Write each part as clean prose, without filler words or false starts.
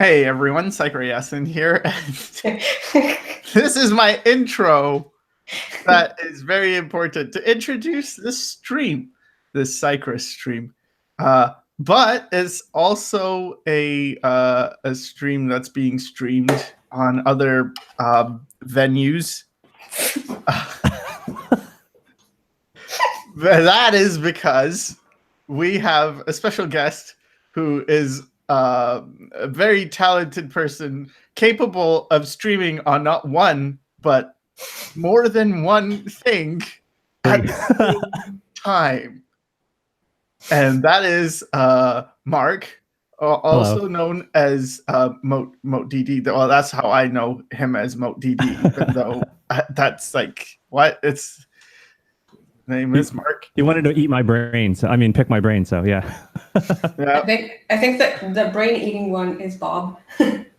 Hey everyone, SycraStream here. This is my intro that is very important to introduce this stream, this SycraStream. But it's also a stream that's being streamed on other venues. That is because we have a special guest who is a very talented person capable of streaming on not one, but more than one thing at the same time. And that is Mark, also known as MoteDD. Well, that's how I know him, as MoteDD, even though that's like, what? It's... name is Mark. He wanted to eat my brain, pick my brain. So yeah. Yeah. I think that the brain eating one is Bob.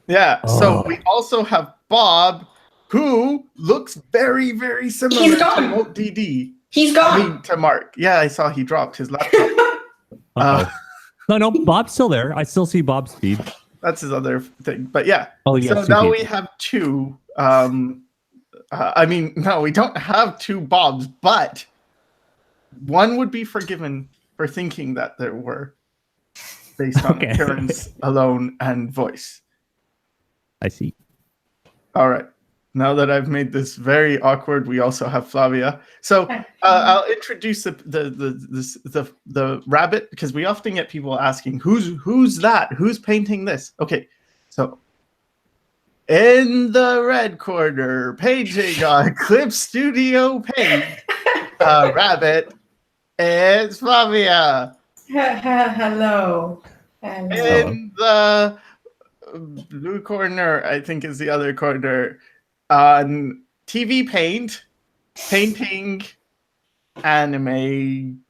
Yeah. Oh. So we also have Bob, who looks very, very similar to MoteDD. He's gone. I mean, to Mark. Yeah, I saw he dropped his laptop. No, Bob's still there. I still see Bob's feed. That's his other thing. But yeah. Oh yeah. So now we have two. No, we don't have two Bobs, but one would be forgiven for thinking that there were, based on appearance alone and voice. I see. All right. Now that I've made this very awkward, we also have Flavia. So I'll introduce the rabbit, because we often get people asking, who's that? Who's painting this? Okay. So in the red corner, painting on Clip Studio Paint, rabbit, it's Flavia. Hello. In the blue corner, I think is the other corner, on TV Paint, painting anime,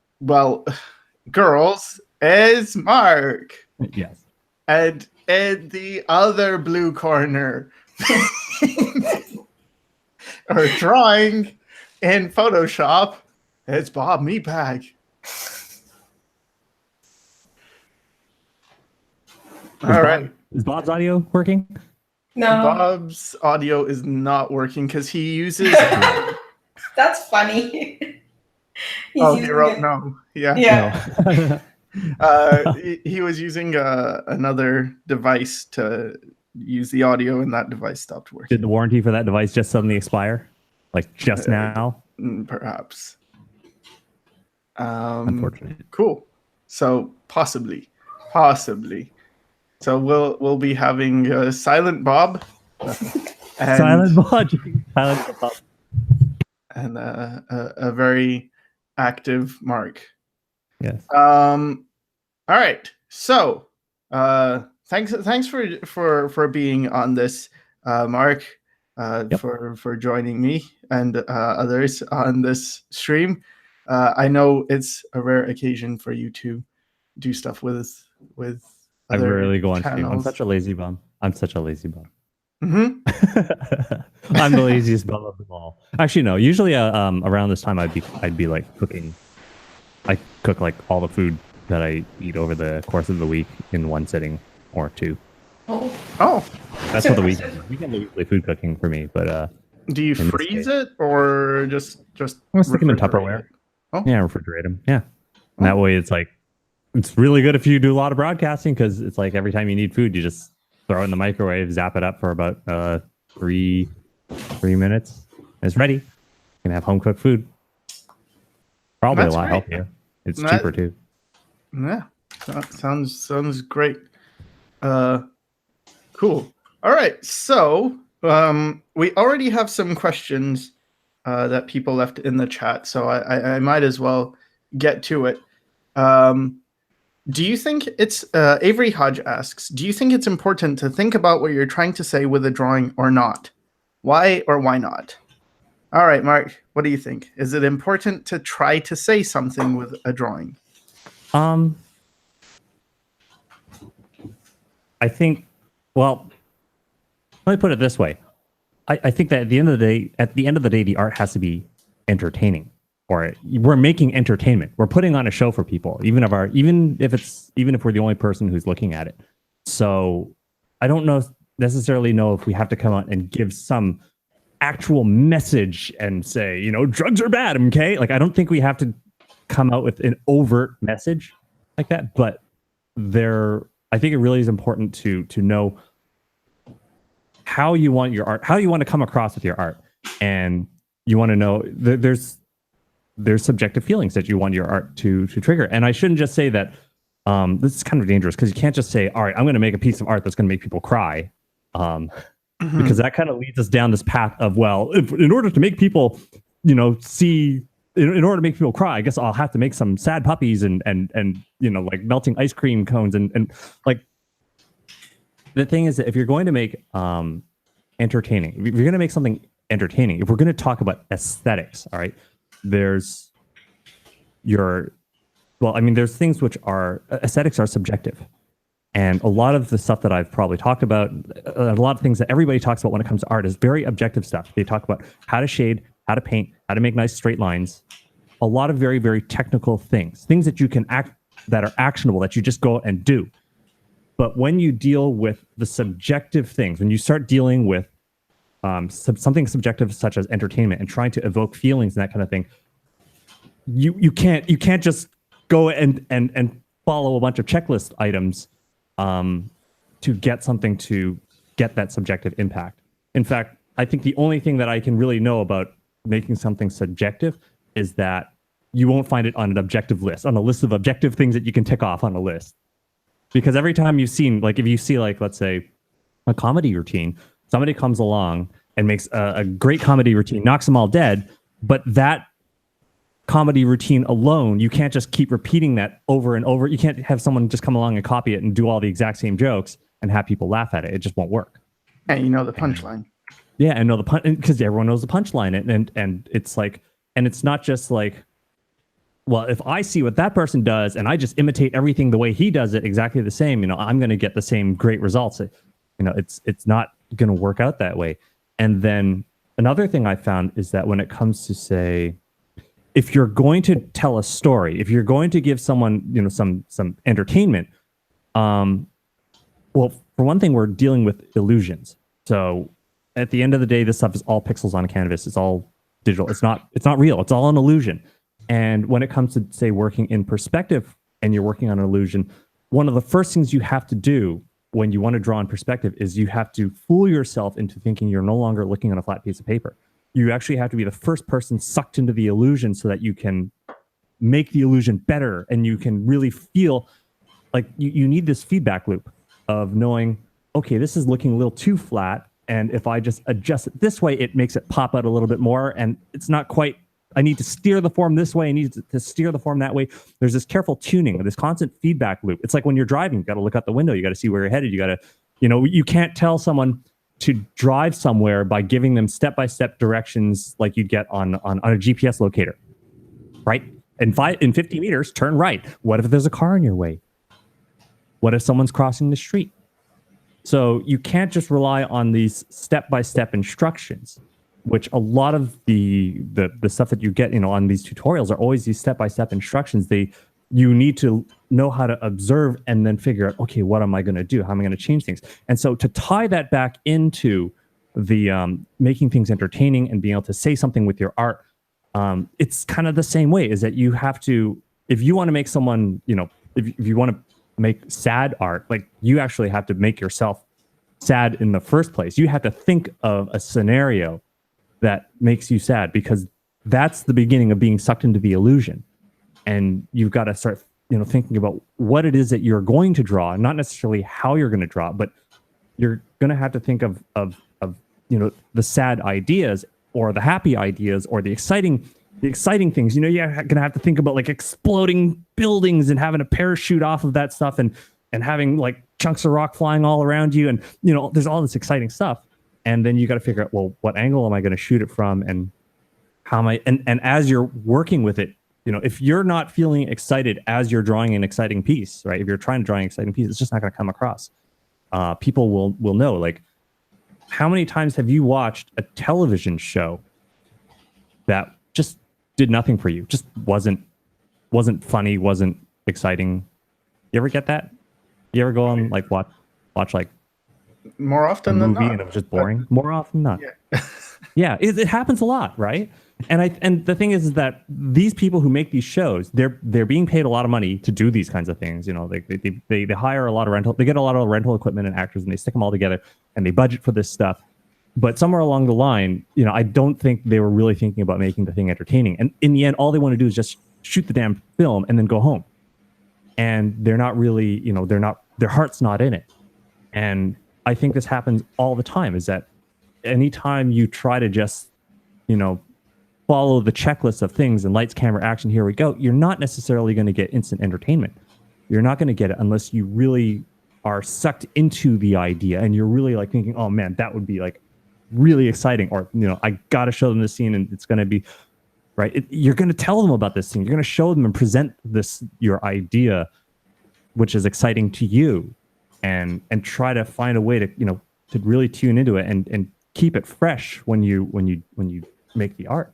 girls, is Mark. Yes. And in the other blue corner, or drawing in Photoshop, it's Bob Meatbag. All right. Is Bob's audio working? No. Bob's audio is not working because he uses... That's funny. He wrote no. Yeah. No. He was using another device to use the audio, and that device stopped working. Did the warranty for that device just suddenly expire? Like just now? Perhaps. Unfortunate. Cool. So possibly. So we'll be having Silent Bob, Silent Bob, and a very active Mark. Yes. All right. So thanks for being on this, Mark. For joining me and others on this stream. I know it's a rare occasion for you to do stuff with I rarely go on channels. stream. I'm such a lazy bum. Mm-hmm. I'm the laziest bum of them all. Actually, no. Usually, around this time, I'd be like cooking. I cook like all the food that I eat over the course of the week in one sitting or two. Oh, that's what the weekend usually food cooking for me. But do you freeze it or just I stick them in Tupperware? Oh. Yeah, refrigerate them. Yeah, and that way it's like. It's really good if you do a lot of broadcasting, because it's like every time you need food, you just throw it in the microwave, zap it up for about 3 minutes. And it's ready. You can have home cooked food. Probably a lot healthier. It's cheaper too. Yeah, that sounds great. Cool. All right, so we already have some questions that people left in the chat, so I might as well get to it. Do you think it's, Avery Hodge asks, do you think it's important to think about what you're trying to say with a drawing or not? Why or why not? All right, Mark, what do you think? Is it important to try to say something with a drawing? I think, well, let me put it this way. I think that at the end of the day, the art has to be entertaining. Or we're making entertainment. We're putting on a show for people, even if we're the only person who's looking at it. So I don't necessarily know if we have to come out and give some actual message and say, drugs are bad, okay? Like, I don't think we have to come out with an overt message like that, but I think it really is important to know how you want your art, how you want to come across with your art. And you want to know there's subjective feelings that you want your art to trigger. And I shouldn't just say that this is kind of dangerous, because you can't just say, all right, I'm going to make a piece of art that's going to make people cry. Because that kind of leads us down this path of, well, in order to make people, see, in order to make people cry, I guess I'll have to make some sad puppies and like melting ice cream cones and like. The thing is that if you're going to make entertaining, if you're going to make something entertaining, if we're going to talk about aesthetics, all right, there's things which are, aesthetics are subjective. And a lot of the stuff that I've probably talked about, a lot of things that everybody talks about when it comes to art is very objective stuff. They talk about how to shade, how to paint, how to make nice straight lines. A lot of very, very technical things that you can that are actionable, that you just go out and do. But when you deal with the subjective things, when you start dealing with something subjective such as entertainment and trying to evoke feelings and that kind of thing, you can't just go and follow a bunch of checklist items to get something to get that subjective impact. In fact, I think the only thing that I can really know about making something subjective is that you won't find it on an objective list, on a list of objective things that you can tick off on a list. Because every time you've seen, like, if you see, like, let's say, a comedy routine, somebody comes along and makes a great comedy routine, knocks them all dead, but that comedy routine alone, you can't just keep repeating that over and over. You can't have someone just come along and copy it and do all the exact same jokes and have people laugh at it. It just won't work. And you know the punchline. Yeah, and know the punch, because everyone knows the punchline, and it's like, and it's not just like, well, if I see what that person does and I just imitate everything the way he does it exactly the same, I'm going to get the same great results. It's not going to work out that way. And then another thing I found is that when it comes to, say, if you're going to tell a story, if you're going to give someone, some entertainment, well, for one thing, we're dealing with illusions. So at the end of the day, this stuff is all pixels on a canvas. It's all digital. It's not real. It's all an illusion. And when it comes to, say, working in perspective and you're working on an illusion, one of the first things you have to do when you want to draw in perspective is you have to fool yourself into thinking you're no longer looking on a flat piece of paper. You actually have to be the first person sucked into the illusion so that you can make the illusion better and you can really feel like you need this feedback loop of knowing, okay, this is looking a little too flat, and if I just adjust it this way, it makes it pop out a little bit more, and it's not quite, I need to steer the form this way, I need to steer the form that way. There's this careful tuning, this constant feedback loop. It's like when you're driving, you got to look out the window, you got to see where you're headed, you got to, you can't tell someone to drive somewhere by giving them step-by-step directions like you'd get on a GPS locator, right? In 50 meters, turn right. What if there's a car in your way? What if someone's crossing the street? So you can't just rely on these step-by-step instructions, which a lot of the stuff that you get, on these tutorials are always these step-by-step instructions. You need to know how to observe and then figure out, okay, what am I going to do? How am I going to change things? And so to tie that back into the making things entertaining and being able to say something with your art, it's kind of the same way, is that you have to, if you want to make someone, if you want to make sad art, like, you actually have to make yourself sad in the first place. You have to think of a scenario that makes you sad, because that's the beginning of being sucked into the illusion. And you've got to start, thinking about what it is that you're going to draw, not necessarily how you're going to draw, but you're going to have to think of the sad ideas or the happy ideas or the exciting things. You're going to have to think about, like, exploding buildings and having a parachute off of that stuff and having, like, chunks of rock flying all around you. And, there's all this exciting stuff. And then you got to figure out, well, what angle am I going to shoot it from, and how am I, and as you're working with it, if you're not feeling excited as you're drawing an exciting piece, right? If you're trying to draw an exciting piece, it's just not going to come across. People will know, like, how many times have you watched a television show that just did nothing for you? Just wasn't funny, wasn't exciting. You ever get that? You ever go on, like, watch like more a often than movie not. and it was just boring. More often than not. Yeah. Yeah, it happens a lot, right? And the thing is that these people who make these shows, they're being paid a lot of money to do these kinds of things. You know, they hire a lot of rental, they get a lot of rental equipment and actors, and they stick them all together, and they budget for this stuff. But somewhere along the line, you know, I don't think they were really thinking about making the thing entertaining. And in the end, all they want to do is just shoot the damn film and then go home. And they're not really, you know, their heart's not in it. And I think this happens all the time. Is that anytime you try to just, you know, follow the checklist of things and lights, camera, action, here we go, you're not necessarily going to get instant entertainment. You're not going to get it unless you really are sucked into the idea and you're really like thinking, oh man, that would be like really exciting. Or, you know, I got to show them this scene and it's going to be right. You're going to tell them about this thing. You're going to show them and present this, your idea, which is exciting to you, and try to find a way to, you know, to really tune into it and keep it fresh when you make the art.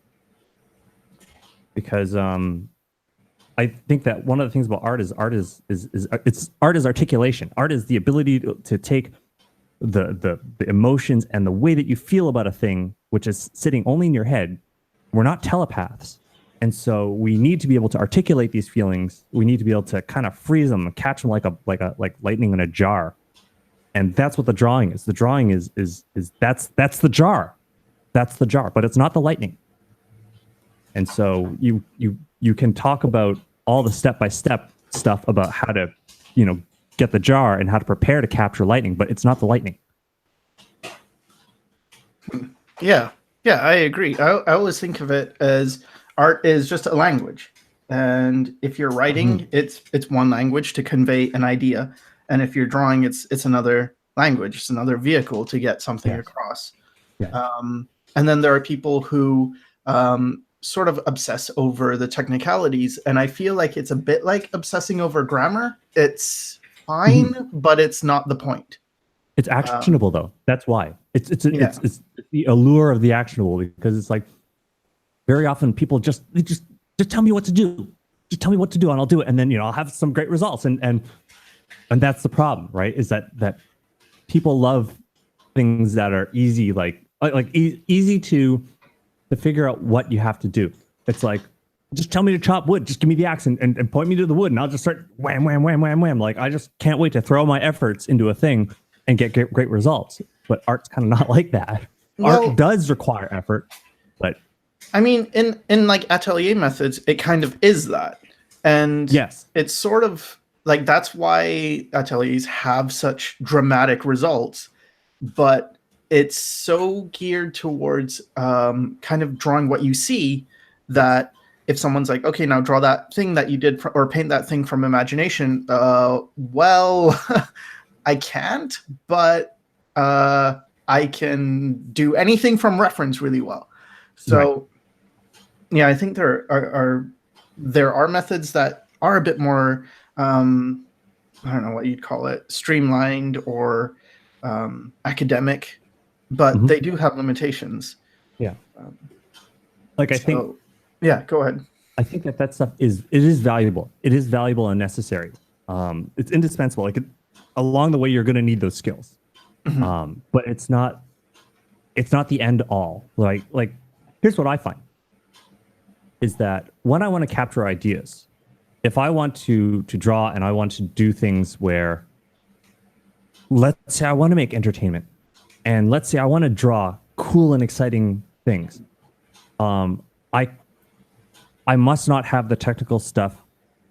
Because I think that one of the things about art is articulation. Art is the ability to take the emotions and the way that you feel about a thing, which is sitting only in your head. We're not telepaths, and so we need to be able to articulate these feelings. We need to be able to kind of freeze them and catch them like lightning in a jar. And that's what the drawing is. The drawing is that's the jar. That's the jar, but it's not the lightning. And so you can talk about all the step-by-step stuff about how to, you know, get the jar and how to prepare to capture lightning, but it's not the lightning. Yeah, I agree. I always think of it as art is just a language. And if you're writing, it's one language to convey an idea. And if you're drawing, it's another language. It's another vehicle to get something across. Yeah. And then there are people who sort of obsess over the technicalities. And I feel like it's a bit like obsessing over grammar. It's fine, but it's not the point. It's actionable though. That's why. It's the allure of the actionable, because it's like very often people just tell me what to do. Just tell me what to do and I'll do it. And then, you know, I'll have some great results. And that's the problem, right? Is that people love things that are easy, easy to figure out what you have to do. It's like, just tell me to chop wood. Just give me the axe and point me to the wood, and I'll just start wham, wham, wham, wham, wham. Like, I just can't wait to throw my efforts into a thing and get great results. But art's kind of not like that. Art does require effort, but I mean, in like atelier methods, it kind of is that. And yes, it's sort of like, that's why ateliers have such dramatic results, but it's so geared towards kind of drawing what you see, that if someone's like, okay, now draw that thing that you did or paint that thing from imagination. Well, I can't, but I can do anything from reference really well. So yeah, I think there are methods that are a bit more, I don't know what you'd call it, streamlined or academic, but they do have limitations. Yeah. I think. Yeah, go ahead. I think that stuff is valuable. It is valuable and necessary. It's indispensable. Like along the way, you're going to need those skills. But it's not the end all. Like here's what I find is that when I want to capture ideas, if I want to draw and I want to do things where, let's say I want to make entertainment, and let's say I want to draw cool and exciting things, I must not have the technical stuff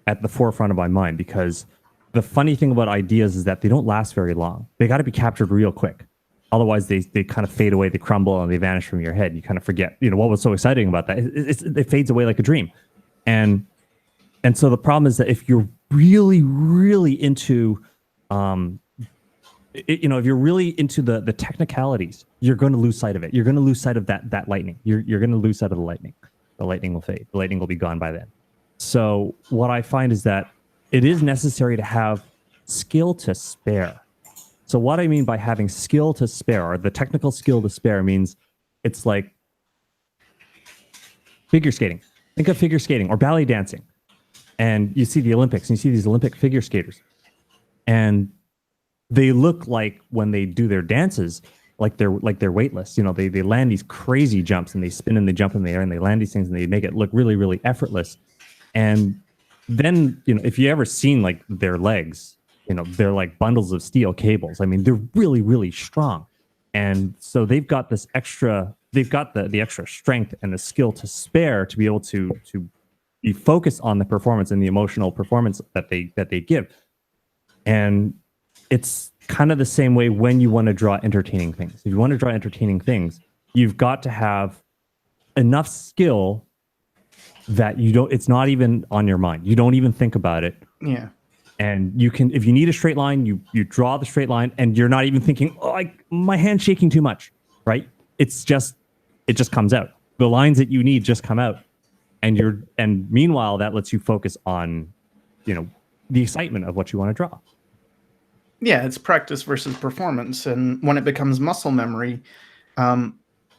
at the forefront of my mind, because the funny thing about ideas is that they don't last very long. They got to be captured real quick. Otherwise, they kind of fade away, they crumble, and they vanish from your head. You kind of forget, you know, what was so exciting about that. It fades away like a dream. And so the problem is that if you're really, really into, if you're really into the technicalities, you're going to lose sight of it. You're going to lose sight of that lightning. You're going to lose sight of the lightning. The lightning will fade. The lightning will be gone by then. So what I find is that it is necessary to have skill to spare. So what I mean by having skill to spare, or the technical skill to spare, means it's like figure skating. Think of figure skating or ballet dancing. And you see the Olympics, and you see these Olympic figure skaters. And they look like when they do their dances, like they're weightless. You know, they land these crazy jumps and they spin and they jump in the air and they land these things and they make it look really, really effortless. And then, you know, if you ever seen like their legs, you know, they're like bundles of steel cables. I mean, they're really, really strong. And so they've got the extra strength and the skill to spare to be able to be focused on the performance and the emotional performance that they give. And it's kind of the same way when you want to draw entertaining things. If you want to draw entertaining things, you've got to have enough skill that it's not even on your mind. You don't even think about it. Yeah. And you can, if you need a straight line, you draw the straight line and you're not even thinking, oh, my hand's shaking too much, right? It just comes out. The lines that you need just come out. And meanwhile, that lets you focus on, you know, the excitement of what you want to draw. Yeah, it's practice versus performance. And when it becomes muscle memory, yeah,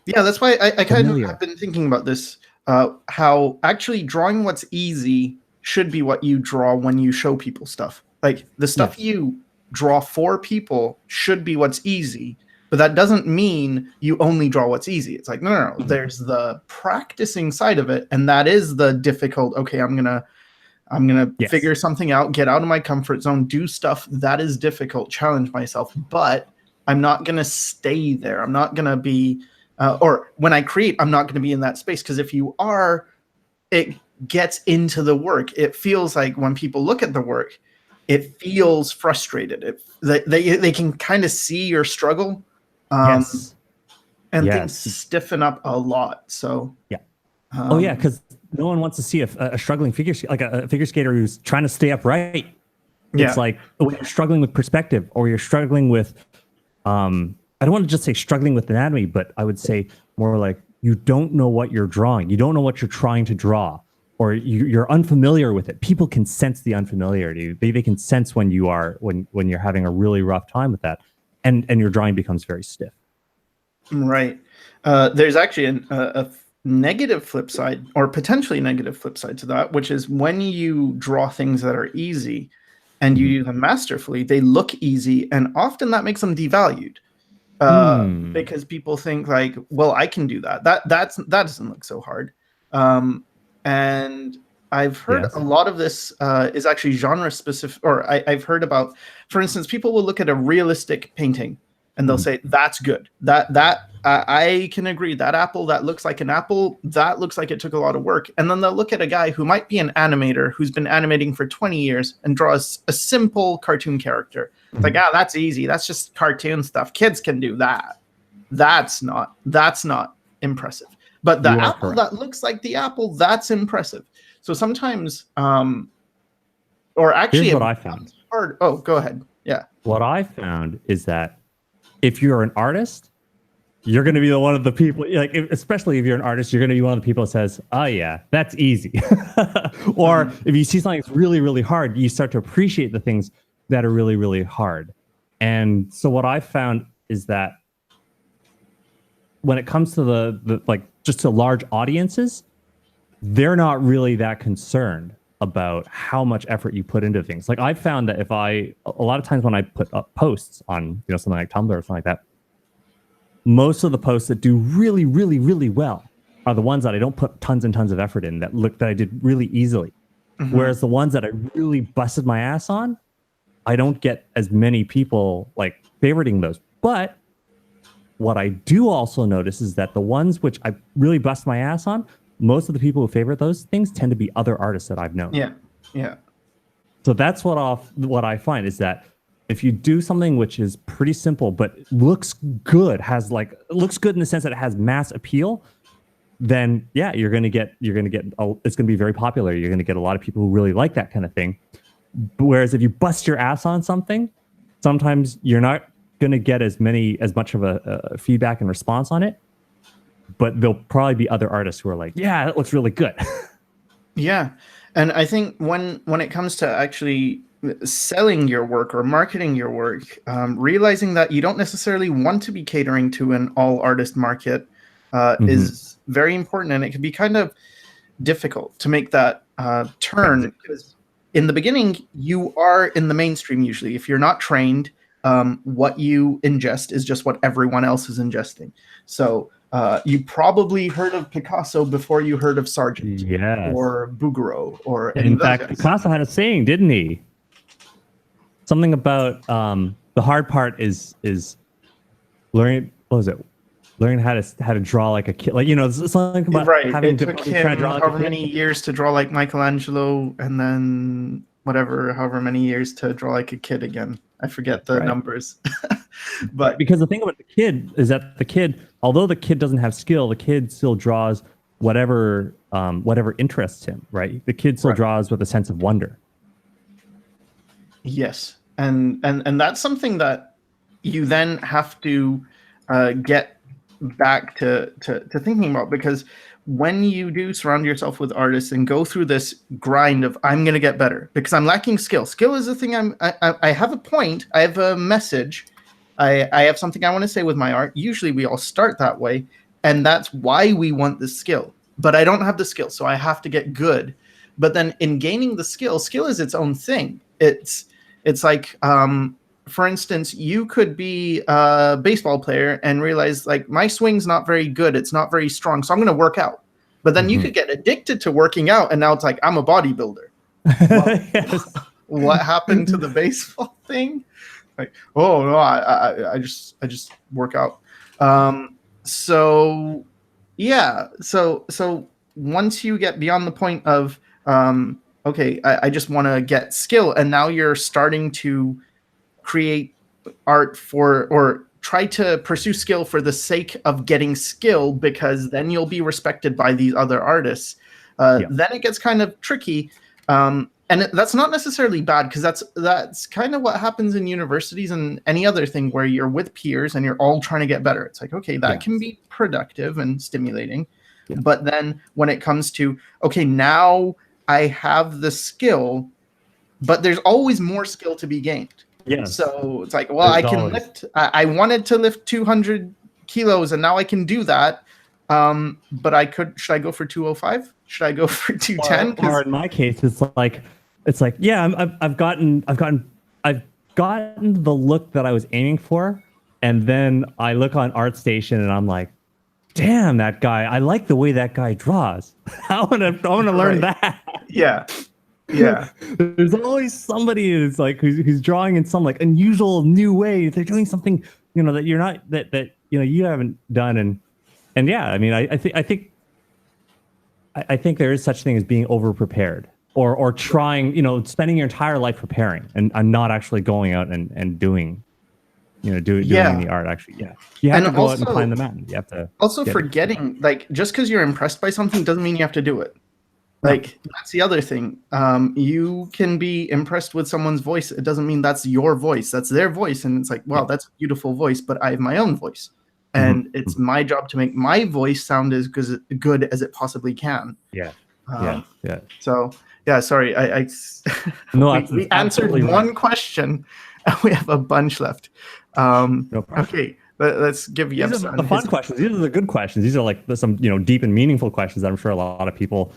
that's why I kind of have been thinking about this, how actually drawing what's easy should be what you draw when you show people stuff. Like the stuff you draw for people should be what's easy, but that doesn't mean you only draw what's easy. It's like, no. There's the practicing side of it. And that is the difficult, okay, I'm going to figure something out, get out of my comfort zone, do stuff that is difficult, challenge myself, but I'm not going to stay there. I'm not going to be, or when I create, I'm not going to be in that space. Because if you are, it gets into the work. It feels like when people look at the work, it feels frustrated. They can kind of see your struggle. And things stiffen up a lot. So, because no one wants to see a struggling figure skater who's trying to stay upright. It's like when you're struggling with perspective, or you're struggling with, I don't want to just say struggling with anatomy, but I would say more like you don't know what you're drawing. You don't know what you're trying to draw, or you're unfamiliar with it. People can sense the unfamiliarity. They can sense when you're having a really rough time with that, and your drawing becomes very stiff. Right. There's actually a negative flip side, or potentially negative flip side to that, which is when you draw things that are easy and you do them masterfully, they look easy, and often that makes them devalued. Because people think like, well, I can do that. That doesn't look so hard. And I've heard a lot of this is actually genre specific, or I've heard about, for instance, people will look at a realistic painting and they'll say, that's good. I can agree. That apple, that looks like an apple. That looks like it took a lot of work. And then they'll look at a guy who might be an animator who's been animating for 20 years and draws a simple cartoon character. It's like, that's easy. That's just cartoon stuff. Kids can do that. That's not impressive. But the apple that looks like the apple, that's impressive. So sometimes, or actually, here's what I found. Hard. Oh, go ahead. Yeah. What I found is that if you're an artist, you're going to be one of the people, like, especially if you're an artist, you're going to be one of the people that says, oh yeah, that's easy. Or if you see something that's really, really hard, you start to appreciate the things that are really, really hard. And so what I found is that when it comes to the like just to large audiences, they're not really that concerned about how much effort you put into things. Like I've found that a lot of times when I put up posts on, something like Tumblr or something like that, most of the posts that do really, really, really well are the ones that I don't put tons and tons of effort in, that I did really easily. Whereas the ones that I really busted my ass on, I don't get as many people like favoriting those. But what I do also notice is that the ones which I really bust my ass on, most of the people who favorite those things tend to be other artists that I've known. Yeah. So that's what I find is that if you do something which is pretty simple but looks good, looks good in the sense that it has mass appeal, then you're gonna get it's gonna be very popular. You're gonna get a lot of people who really like that kind of thing. Whereas if you bust your ass on something, sometimes you're not gonna get as much of a feedback and response on it. But there'll probably be other artists who are like, yeah, that looks really good. Yeah. And I think when it comes to actually selling your work or marketing your work, realizing that you don't necessarily want to be catering to an all artist market is very important. And it can be kind of difficult to make that turn, because in the beginning, you are in the mainstream usually. If you're not trained, what you ingest is just what everyone else is ingesting. So you probably heard of Picasso before you heard of Sargent or Bouguereau or any in of those fact, guys. Picasso had a saying, didn't he? Something about the hard part is learning. What was it? Learning how to draw like a kid. Like, it's something about having It took him however many years to draw like Michelangelo, and then however many years to draw like a kid again. I forget the numbers. But because the thing about the kid is that the kid, although the kid doesn't have skill, the kid still draws whatever interests him, right? The kid still draws with a sense of wonder. Yes, and that's something that you then have to get back to thinking about, because when you do surround yourself with artists and go through this grind of I'm going to get better because I'm lacking skill. Skill is the thing. I have a point. I have a message. I have something I want to say with my art. Usually we all start that way, and that's why we want the skill. But I don't have the skill, so I have to get good. But then in gaining the skill is its own thing. It's like for instance, you could be a baseball player and realize like my swing's not very good. It's not very strong. So I'm going to work out. But then you could get addicted to working out. And now it's like, I'm a bodybuilder. Well, what happened to the baseball thing? Like, oh no, I just work out. So yeah. So once you get beyond the point of, okay, I just want to get skill. And now you're starting to create art or try to pursue skill for the sake of getting skill, because then you'll be respected by these other artists. Then it gets kind of tricky. And that's not necessarily bad, because that's kind of what happens in universities and any other thing where you're with peers and you're all trying to get better. It's like, okay, that can be productive and stimulating. But then when it comes to, okay, now I have the skill, but there's always more skill to be gained. So it's like, well, I wanted to lift 200 kilos and now I can do that. But should I go for 205? Should I go for 210? Or in my case, it's like, yeah, I've gotten the look that I was aiming for. And then I look on ArtStation and I'm like, damn, that guy, I like the way that guy draws. I want to learn that. Yeah. There's always somebody who's like who's drawing in some like unusual new way. They're doing something, that you're not that you haven't done, and yeah, I mean, I think there is such thing as being over prepared or trying, spending your entire life preparing and not actually going out and doing doing the art actually. You have to go out and find the mountain. You have to also forgetting like just because you're impressed by something doesn't mean you have to do it. Like, that's the other thing. You can be impressed with someone's voice. It doesn't mean that's your voice. That's their voice. And it's like, wow, that's a beautiful voice, but I have my own voice. And it's my job to make my voice sound as good as it possibly can. So, yeah, sorry. We answered one question, and we have a bunch left. Okay, let's give you the fun questions. These are the good questions. These are like some deep and meaningful questions that I'm sure a lot of people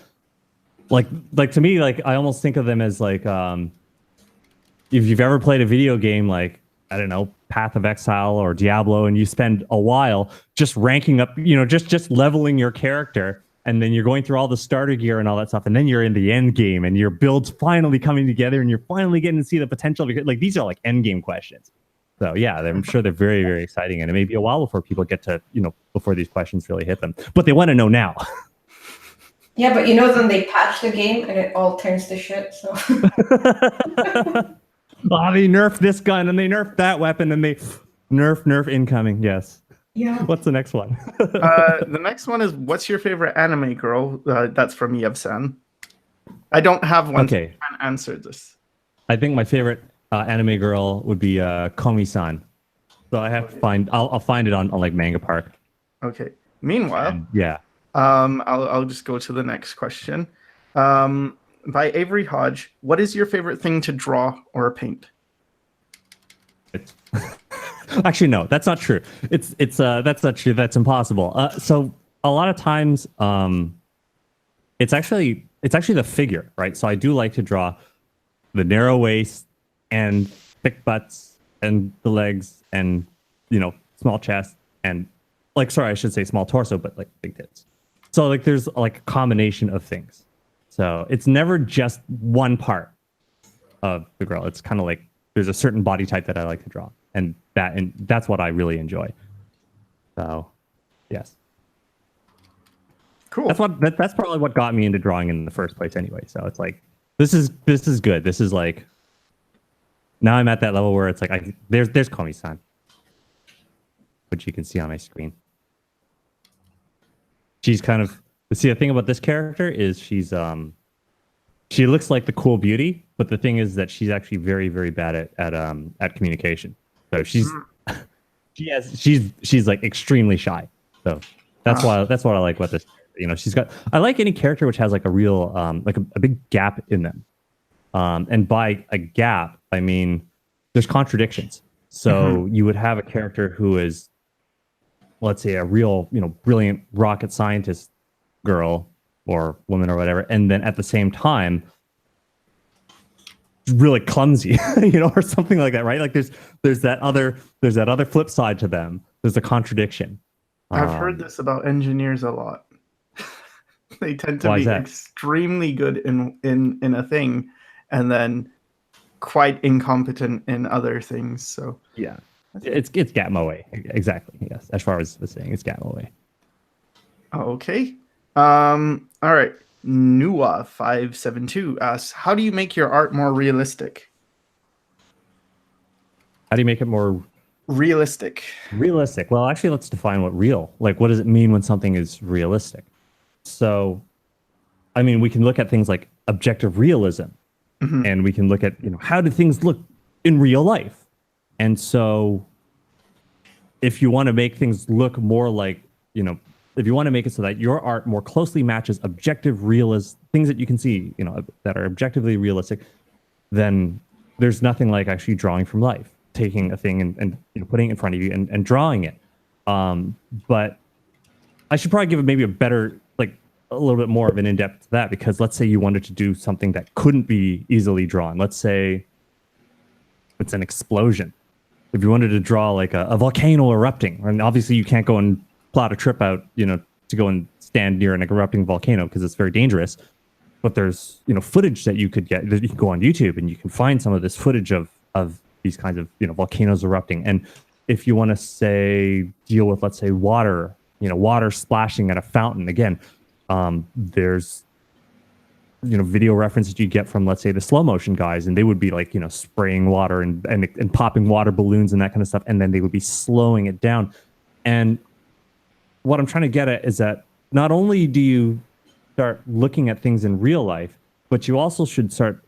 like to me, like I almost think of them as like if you've ever played a video game like, I don't know, Path of Exile or Diablo, and you spend a while just ranking up, just leveling your character, and then you're going through all the starter gear and all that stuff, and then you're in the end game and your build's finally coming together and you're finally getting to see the potential of your, like, these are like end game questions. So yeah, I'm sure they're very, very exciting, and it may be a while before people get to, before these questions really hit them, but they want to know now. Yeah, but then they patch the game and it all turns to shit. So they nerf this gun and they nerf that weapon and they nerf incoming. Yes. Yeah. What's the next one? The next one is, what's your favorite anime girl? That's from Yev-san. I don't have one. Okay. So I can't answer this. I think my favorite anime girl would be Komi-san. So I have to find. I'll find it on like Manga Park. Okay. Meanwhile, I'll just go to the next question. By Avery Hodge, what is your favorite thing to draw or paint? Actually, no, that's not true. That's not true. That's impossible. So a lot of times, it's actually the figure, right? So I do like to draw the narrow waist and thick butts and the legs and, small chest and I should say small torso, but like big tits. So like there's like a combination of things. So it's never just one part of the girl. It's kind of like there's a certain body type that I like to draw, and that's what I really enjoy. So, yes. Cool. That's probably what got me into drawing in the first place anyway. So it's like this is good. This is like now I'm at that level where it's like there's Komi-san, which you can see on my screen. She's kind of the thing about this character is she looks like the cool beauty, but the thing is that she's actually very, very bad at communication. So she's like extremely shy. So that's what I like about this. I like any character which has like a real like a big gap in them. And by a gap, I mean there's contradictions. So you would have a character who is, let's say, a real, brilliant rocket scientist girl or woman or whatever, and then at the same time really clumsy, or something like that, right? Like there's that other flip side to them. There's a contradiction. I've heard this about engineers a lot. They tend to be extremely good in a thing, and then quite incompetent in other things. So yeah, it's Gatmo way. Exactly. Yes, as far as the saying, it's Gatmo way. Okay. All right. Nuwa572 asks, how do you make your art more realistic? How do you make it more realistic? Realistic. Well, actually, let's define what real. Like, what does it mean when something is realistic? So, I mean, we can look at things like objective realism, and we can look at, how do things look in real life? And so, if you want to make things look more like, if you want to make it so that your art more closely matches objective realist things that you can see, that are objectively realistic, then there's nothing like actually drawing from life, taking a thing and putting it in front of you and drawing it. But I should probably give it maybe a little bit more of an in-depth to that, because let's say you wanted to do something that couldn't be easily drawn. Let's say it's an explosion. If you wanted to draw like a volcano erupting, and obviously you can't go and plot a trip out, to go and stand near an erupting volcano because it's very dangerous. But there's, footage that you could get, that you can go on YouTube and you can find some of this footage of these kinds of, volcanoes erupting. And if you want to say deal with, let's say, water, water splashing at a fountain, again, there's, video references you get from, let's say, the slow motion guys, and they would be like, spraying water and popping water balloons and that kind of stuff. And then they would be slowing it down. And what I'm trying to get at is that not only do you start looking at things in real life, but you also should start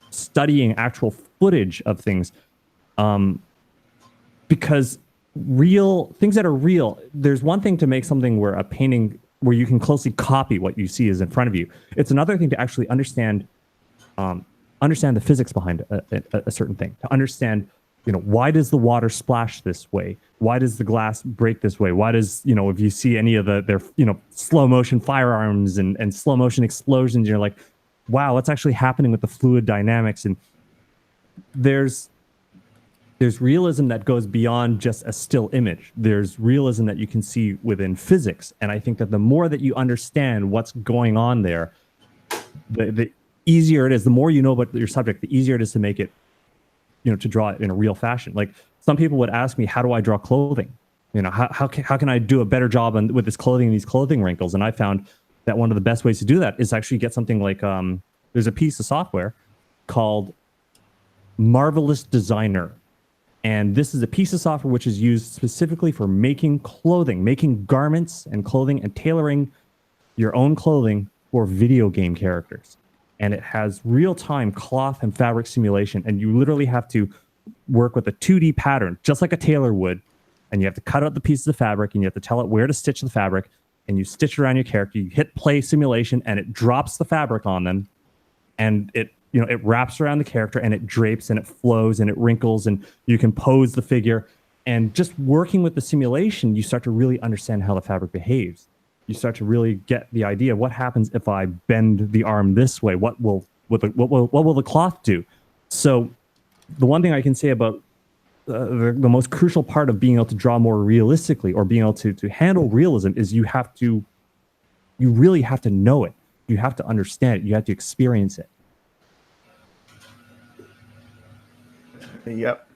studying actual footage of things, because things that are real, there's one thing to make something where a painting where you can closely copy what you see is in front of you. It's another thing to actually understand the physics behind a certain thing, to understand, why does the water splash this way? Why does the glass break this way? Why does, if you see any of their slow motion firearms and slow motion explosions, you're like, wow, what's actually happening with the fluid dynamics? And there's realism that goes beyond just a still image. There's realism that you can see within physics. And I think that the more that you understand what's going on there, the easier it is. The more you know about your subject, the easier it is to make it, to draw it in a real fashion. Like, some people would ask me, how do I draw clothing? How can I do a better job with this clothing and these clothing wrinkles? And I found that one of the best ways to do that is actually get something like, there's a piece of software called Marvelous Designer. And this is a piece of software which is used specifically for making clothing, making garments and clothing, and tailoring your own clothing for video game characters. And it has real-time cloth and fabric simulation, and you literally have to work with a 2D pattern, just like a tailor would, and you have to cut out the pieces of fabric, and you have to tell it where to stitch the fabric, and you stitch it around your character. You hit play simulation, and it drops the fabric on them, and it wraps around the character, and it drapes, and it flows, and it wrinkles, and you can pose the figure. And just working with the simulation, you start to really understand how the fabric behaves. You start to really get the idea of what happens if I bend the arm this way. What will the cloth do? So the one thing I can say about the most crucial part of being able to draw more realistically or being able to handle realism is you really have to know it. You have to understand it. You have to experience it. Yep.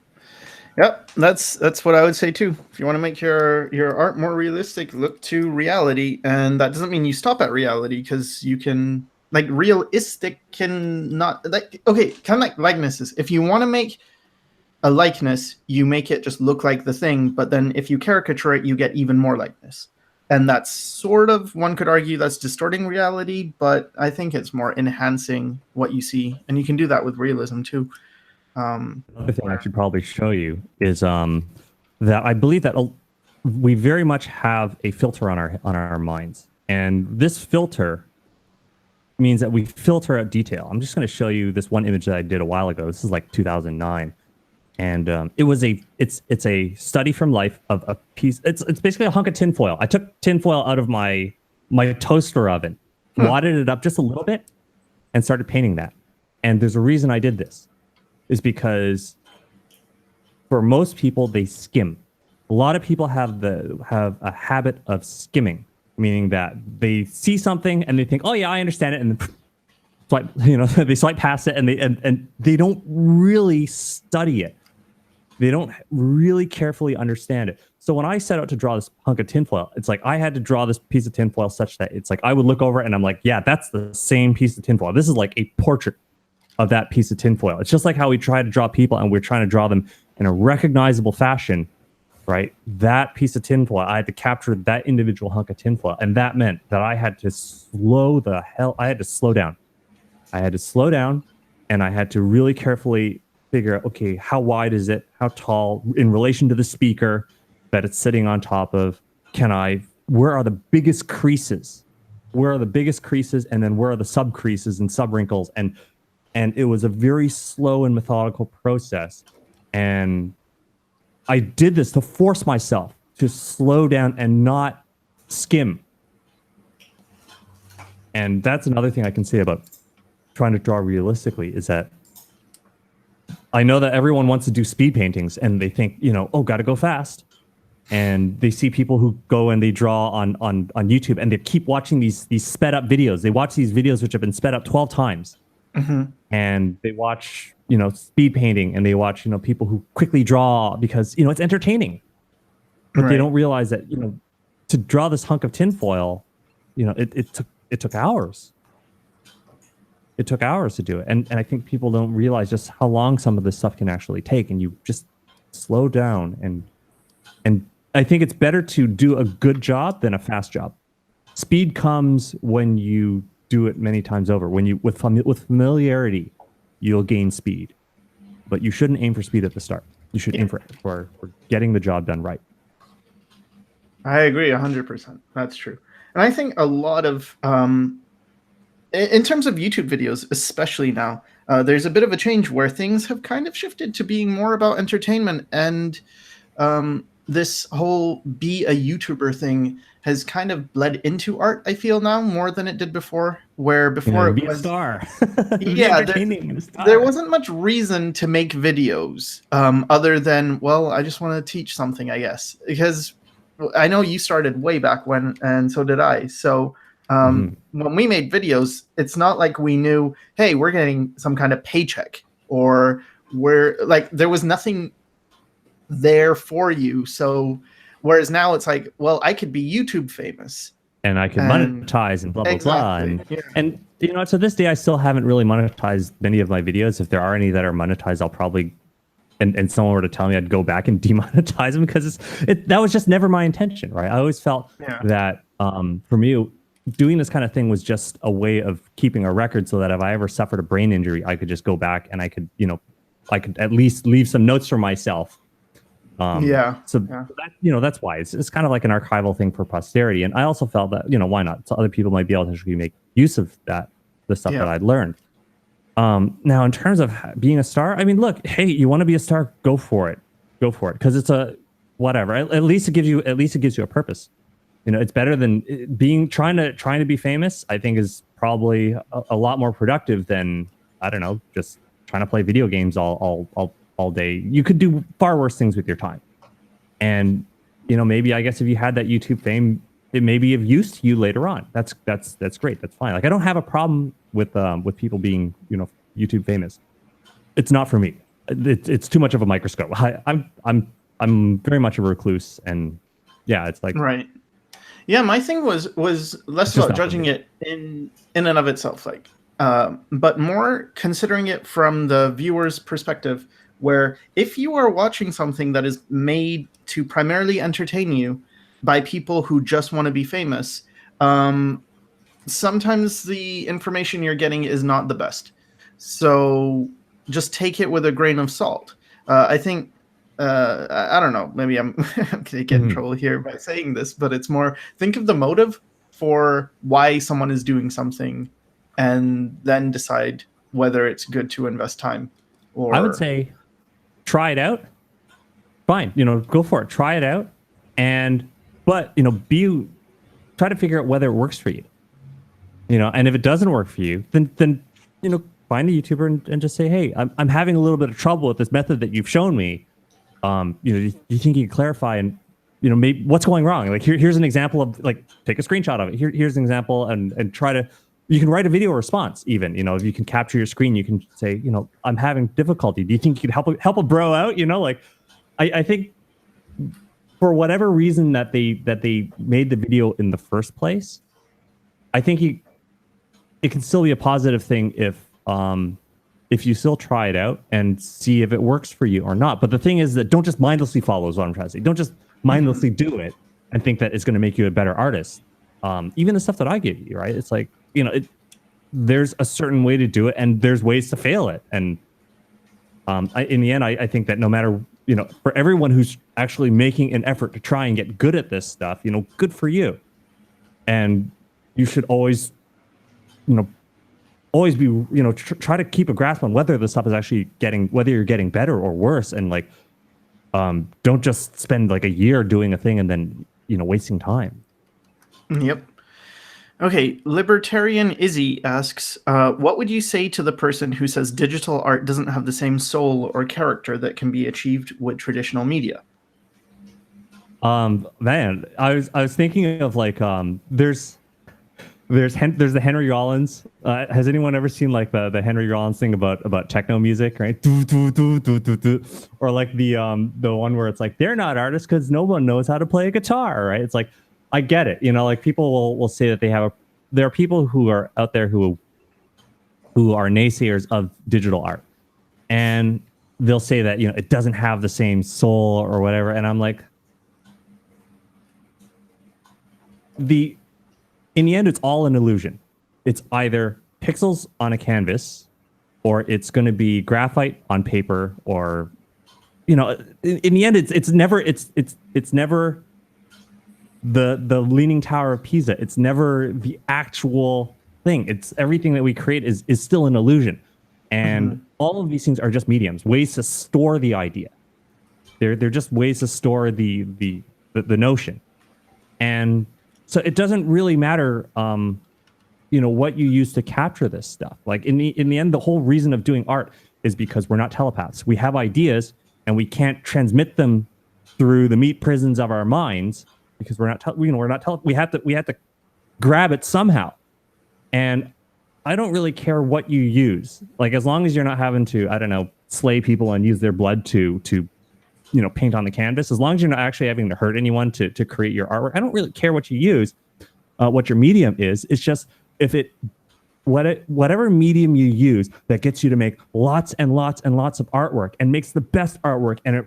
Yep, that's what I would say too. If you want to make your art more realistic, look to reality, and that doesn't mean you stop at reality, because you can, like, realistic can not, like, okay, kind of like likenesses. If you want to make a likeness, you make it just look like the thing, but then if you caricature it, you get even more likeness. And that's sort of, one could argue that's distorting reality, but I think it's more enhancing what you see, and you can do that with realism too. Another thing I should probably show you is that I believe that we very much have a filter on our minds, and this filter means that we filter out detail. I'm just going to show you this one image that I did a while ago. This is like 2009, and it's a study from life of a piece. It's basically a hunk of tinfoil. I took tinfoil out of my toaster oven, wadded it up just a little bit, and started painting that. And there's a reason I did this. Is because for most people, they skim. A lot of people have a habit of skimming, meaning that they see something and they think, "Oh yeah, I understand it," and swipe, they swipe past it, and they don't really study it. They don't really carefully understand it. So when I set out to draw this hunk of tinfoil, it's like I had to draw this piece of tinfoil such that it's like I would look over it and I'm like, "Yeah, that's the same piece of tinfoil. This is like a portrait of that piece of tinfoil." It's just like how we try to draw people and we're trying to draw them in a recognizable fashion, right? That piece of tinfoil, I had to capture that individual hunk of tinfoil. And that meant that I had to slow down. I had to slow down, and I had to really carefully figure out, okay, how wide is it? How tall in relation to the speaker that it's sitting on top of? Where are the biggest creases? Where are the biggest creases? And then where are the sub creases and sub wrinkles? And it was a very slow and methodical process. And I did this to force myself to slow down and not skim. And that's another thing I can say about trying to draw realistically, is that I know that everyone wants to do speed paintings and they think, oh, got to go fast. And they see people who go and they draw on YouTube and they keep watching these sped up videos. They watch these videos which have been sped up 12 times. Mm-hmm. And they watch, speed painting, and they watch, people who quickly draw because, it's entertaining. But They don't realize that, to draw this hunk of tinfoil, it took hours. It took hours to do it. And I think people don't realize just how long some of this stuff can actually take. And you just slow down. And I think it's better to do a good job than a fast job. Speed comes when you do it many times over. When you with familiarity, you'll gain speed, but you shouldn't aim for speed at the start. You should aim for getting the job done right. I agree 100%. That's true. And I think a lot of in terms of YouTube videos, especially now, there's a bit of a change where things have kind of shifted to being more about entertainment, and this whole be a YouTuber thing has kind of bled into art, I feel now, more than it did before. Where before it was a star. Yeah, there wasn't much reason to make videos other than, well, I just want to teach something, I guess. Because I know you started way back when, and so did I. So when we made videos, it's not like we knew, hey, we're getting some kind of paycheck, or there was nothing there for you. So whereas now it's like, well, I could be YouTube famous and I could monetize and blah blah blah. And to this day I still haven't really monetized many of my videos. If there are any that are monetized, I'll probably and someone were to tell me, I'd go back and demonetize them, because that was just never my intention, right? I always felt that for me, doing this kind of thing was just a way of keeping a record, so that if I ever suffered a brain injury, I could just go back and I could at least leave some notes for myself. That's why it's kind of like an archival thing for posterity. And I also felt that, why not? So other people might be able to actually make use of the stuff that I'd learned. Now, in terms of being a star, I mean, look, hey, you want to be a star, go for it. Because it's a whatever. At least it gives you a purpose. It's better than trying to be famous. I think is probably a lot more productive than, I don't know, just trying to play video games all all day. You could do far worse things with your time. And, maybe, I guess if you had that YouTube fame, it may be of use to you later on. That's great. That's fine. Like, I don't have a problem with people being, YouTube famous. It's not for me. It's too much of a microscope. I'm very much a recluse, and yeah, it's like right. Yeah, my thing was less about judging it in and of itself, like, but more considering it from the viewer's perspective, where if you are watching something that is made to primarily entertain you by people who just want to be famous, sometimes the information you're getting is not the best. So just take it with a grain of salt. I think, I don't know, maybe I'm going to get in trouble here by saying this, but it's more, think of the motive for why someone is doing something and then decide whether it's good to invest time. Or I would say try it out. Fine, go for it. Try it out. But try to figure out whether it works for you. And if it doesn't work for you, then find a YouTuber and just say, hey, I'm having a little bit of trouble with this method that you've shown me. Do you think you can clarify and maybe what's going wrong? Like here's an example of, like, take a screenshot of it. Here's an example, and try to. You can write a video response even. If you can capture your screen, you can say, I'm having difficulty. Do you think you could help a bro out? Like, I think for whatever reason that they made the video in the first place, I think it can still be a positive thing if you still try it out and see if it works for you or not. But the thing is that don't just mindlessly follow, is what I'm trying to say. Don't just mindlessly do it and think that it's going to make you a better artist. Even the stuff that I give you, right? It's like, there's a certain way to do it, and there's ways to fail it. And in the end, I think that no matter, for everyone who's actually making an effort to try and get good at this stuff, good for you. And you should always, always be, try to keep a grasp on whether the stuff is actually whether you're getting better or worse. And like, don't just spend like a year doing a thing and then, wasting time. Yep. Okay, Libertarian Izzy asks, what would you say to the person who says digital art doesn't have the same soul or character that can be achieved with traditional media? Man, I was thinking of like, there's the Henry Rollins. Has anyone ever seen like the Henry Rollins thing about techno music, right? Or like the one where it's like, they're not artists because no one knows how to play a guitar, right? It's like, I get it. Like people will say that there are people who are out there who are naysayers of digital art, and they'll say that, it doesn't have the same soul or whatever. And I'm like, in the end, it's all an illusion. It's either pixels on a canvas, or it's going to be graphite on paper, or, in the end, it's never the Leaning Tower of Pisa. It's never the actual thing. It's everything that we create is still an illusion. And all of these things are just mediums, ways to store the idea. They're just ways to store the notion. And so it doesn't really matter, what you use to capture this stuff. Like in the end, the whole reason of doing art is because we're not telepaths. We have ideas and we can't transmit them through the meat prisons of our minds because we have to grab it somehow. And I don't really care what you use. Like, as long as you're not having to, I don't know, slay people and use their blood to paint on the canvas, as long as you're not actually having to hurt anyone to create your artwork, I don't really care what you use, what your medium is. It's just whatever medium you use that gets you to make lots and lots and lots of artwork and makes the best artwork, and it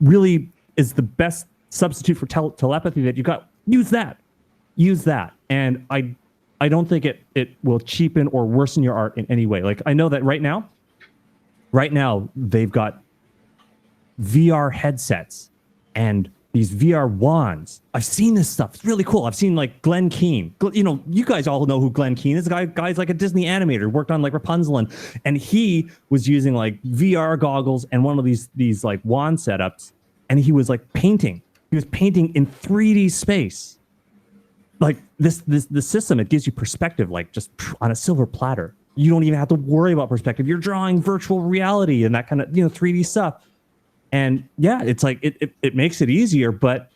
really is the best substitute for telepathy that you got, use that. And I don't think it will cheapen or worsen your art in any way. Like, I know that right now they've got VR headsets and these VR wands. I've seen this stuff. It's really cool. I've seen like Glenn Keane. You guys all know who Glenn Keane is. The guy's like a Disney animator, worked on like Rapunzel, and he was using like VR goggles and one of these like wand setups, and he was like painting. He was painting in 3D space. Like this system, it gives you perspective, like just on a silver platter. you don't even have to worry about perspective. You're drawing virtual reality and that kind of 3D stuff. And yeah, it's like it makes it easier, but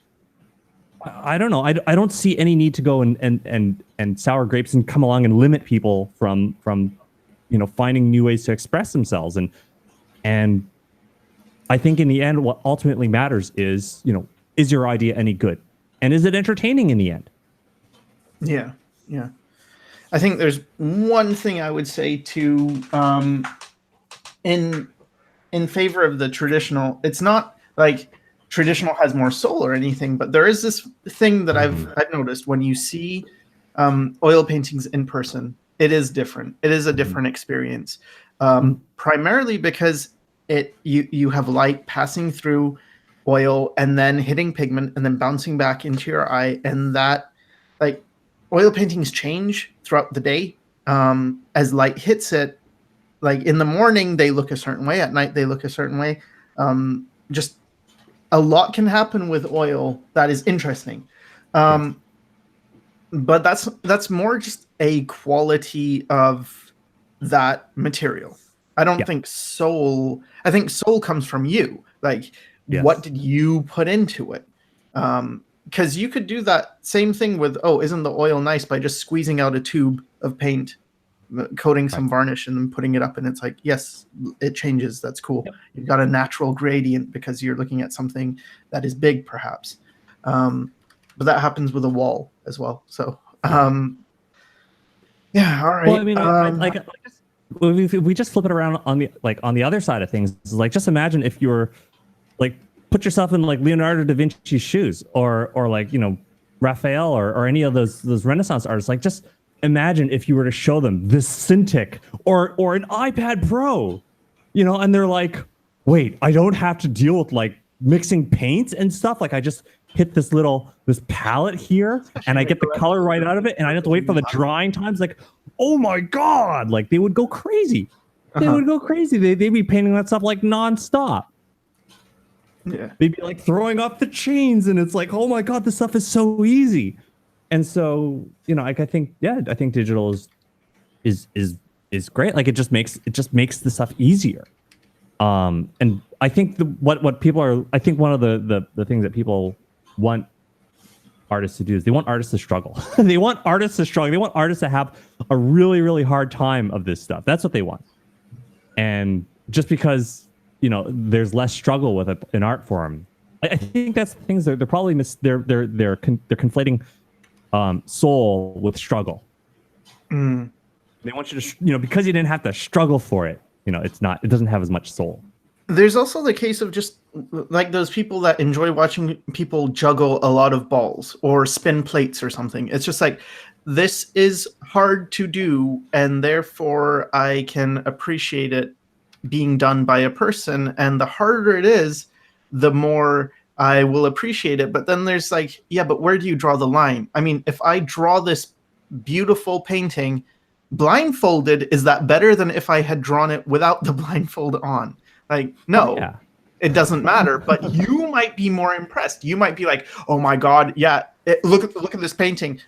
I don't know. I don't see any need to go and sour grapes and come along and limit people from finding new ways to express themselves. And I think in the end, what ultimately matters is is your idea any good, and is it entertaining in the end? Yeah. I think there's one thing I would say to in favor of the traditional. It's not like traditional has more soul or anything, but there is this thing that I've noticed when you see oil paintings in person. It is different. It is a different experience, primarily because you have light passing through oil and then hitting pigment and then bouncing back into your eye, and that like oil paintings change throughout the day as light hits it. Like in the morning they look a certain way, at night they look a certain way. Just a lot can happen with oil that is interesting, but that's more just a quality of that material. I don't think soul. I think soul comes from you. Like, what did you put into it? Because you could do that same thing with, isn't the oil nice, by just squeezing out a tube of paint, coating some varnish, and then putting it up, and it's like, yes, it changes. That's cool. Yep. You've got a natural gradient because you're looking at something that is big, perhaps. But that happens with a wall as well. So, all right. Well, I mean, if we just flip it around on the other side of things, like just imagine if you're like put yourself in like Leonardo da Vinci's shoes, or like Raphael or any of those Renaissance artists. Like just imagine if you were to show them this Cintiq or an iPad Pro, and they're like, wait, I don't have to deal with like mixing paints and stuff. Like I just hit this palette here and I get the color right out of it, and I don't have to wait for the drying times. Like, oh my God, like they would go crazy. They would go crazy. They'd be painting that stuff like nonstop. Yeah. They'd be like throwing off the chains, and it's like, oh my God, this stuff is so easy. And so, I think digital is great. Like it just makes the stuff easier. And I think what people are, I think one of the things that people want artists to do is they want artists to struggle. They want artists to struggle. They want artists to have a really, really hard time of this stuff. That's what they want. And just because, there's less struggle with an art form, I think that's the things they're probably they're conflating soul with struggle. They want you to, because you didn't have to struggle for it, it doesn't have as much soul. There's also the case of just like those people that enjoy watching people juggle a lot of balls or spin plates or something. It's just like, this is hard to do, and therefore I can appreciate it being done by a person. And the harder it is, the more I will appreciate it. But then there's like, but where do you draw the line? I mean, if I draw this beautiful painting blindfolded, is that better than if I had drawn it without the blindfold on? Like, no, it doesn't matter. But you might be more impressed. You might be like, oh my God, look at this painting.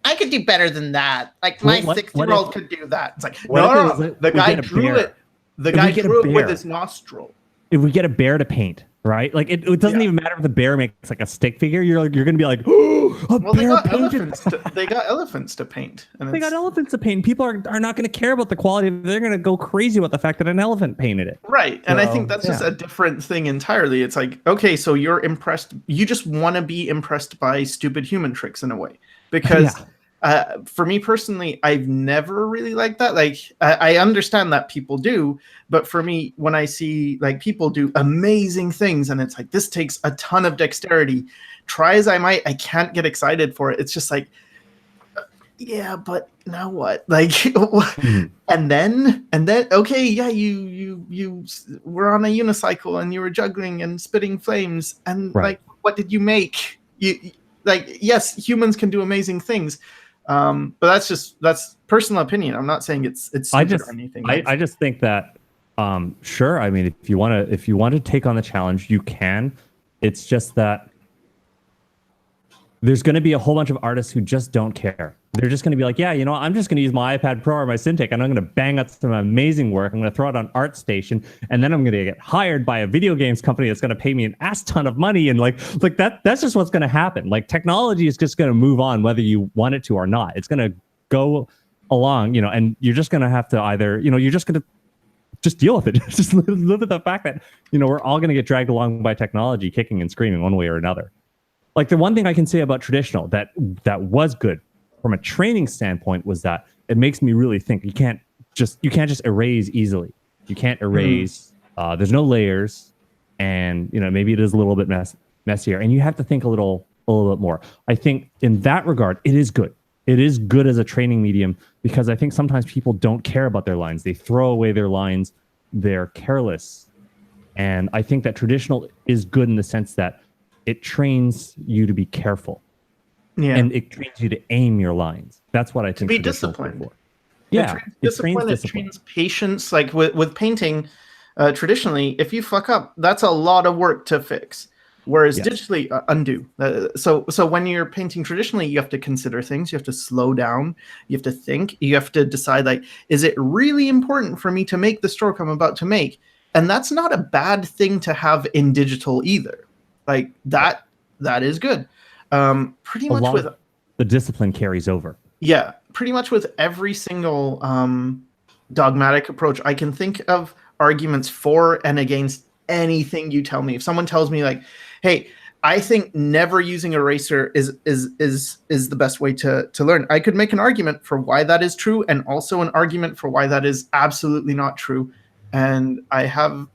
I could do better than that. Like my 6-year-old could do that. It's like, no. The guy drew it. The guy drew it with his nostril. If we get a bear to paint, right? Like it doesn't even matter if the bear makes like a stick figure. You're going to be like, oh, bear painted. They got elephants to paint. And they got elephants to paint. People are not going to care about the quality. They're going to go crazy about the fact that an elephant painted it. Right. And I think that's just a different thing entirely. It's like, okay, so you're impressed. You just want to be impressed by stupid human tricks in a way. Because for me personally, I've never really liked that. Like, I understand that people do, but for me, when I see like people do amazing things and it's like, this takes a ton of dexterity, try as I might, I can't get excited for it. It's just like, but now what? Like, and then, okay, you were on a unicycle and you were juggling and spitting flames, and like, what did you make? Yes, humans can do amazing things. But that's personal opinion. I'm not saying it's stupid or anything. I just think that sure. I mean, if you want to take on the challenge, you can. It's just that there's going to be a whole bunch of artists who just don't care. They're just going to be like, yeah, you know, I'm just going to use my iPad Pro or my Cintiq, and I'm going to bang out some amazing work. I'm going to throw it on ArtStation, and then I'm going to get hired by a video games company that's going to pay me an ass ton of money. And like that's just what's going to happen. Like, technology is just going to move on whether you want it to or not. It's going to go along, you know, and you're just going to have to either, you know, you're just going to just deal with it. Just live with the fact that, you know, we're all going to get dragged along by technology, kicking and screaming one way or another. Like, the one thing I can say about traditional that was good from a training standpoint was that it makes me really think. You can't just erase easily. You can't erase. There's no layers, and you know, maybe it is a little bit messier, and you have to think a little bit more. I think in that regard, it is good. It is good as a training medium, because I think sometimes people don't care about their lines. They throw away their lines. They're careless, and I think that traditional is good in the sense that it trains you to be careful. Yeah. And it trains you to aim your lines. That's what I think. To be disciplined. Yeah. It trains patience. Like with painting, traditionally, if you fuck up, that's a lot of work to fix. Whereas digitally, undo. So when you're painting traditionally, you have to consider things. You have to slow down. You have to think. You have to decide, like, is it really important for me to make the stroke I'm about to make? And that's not a bad thing to have in digital either. Like, that is good. Pretty much with the discipline carries over. Yeah, pretty much with every single dogmatic approach, I can think of arguments for and against anything you tell me. If someone tells me, like, hey, I think never using eraser is the best way to learn, I could make an argument for why that is true, and also an argument for why that is absolutely not true. And I have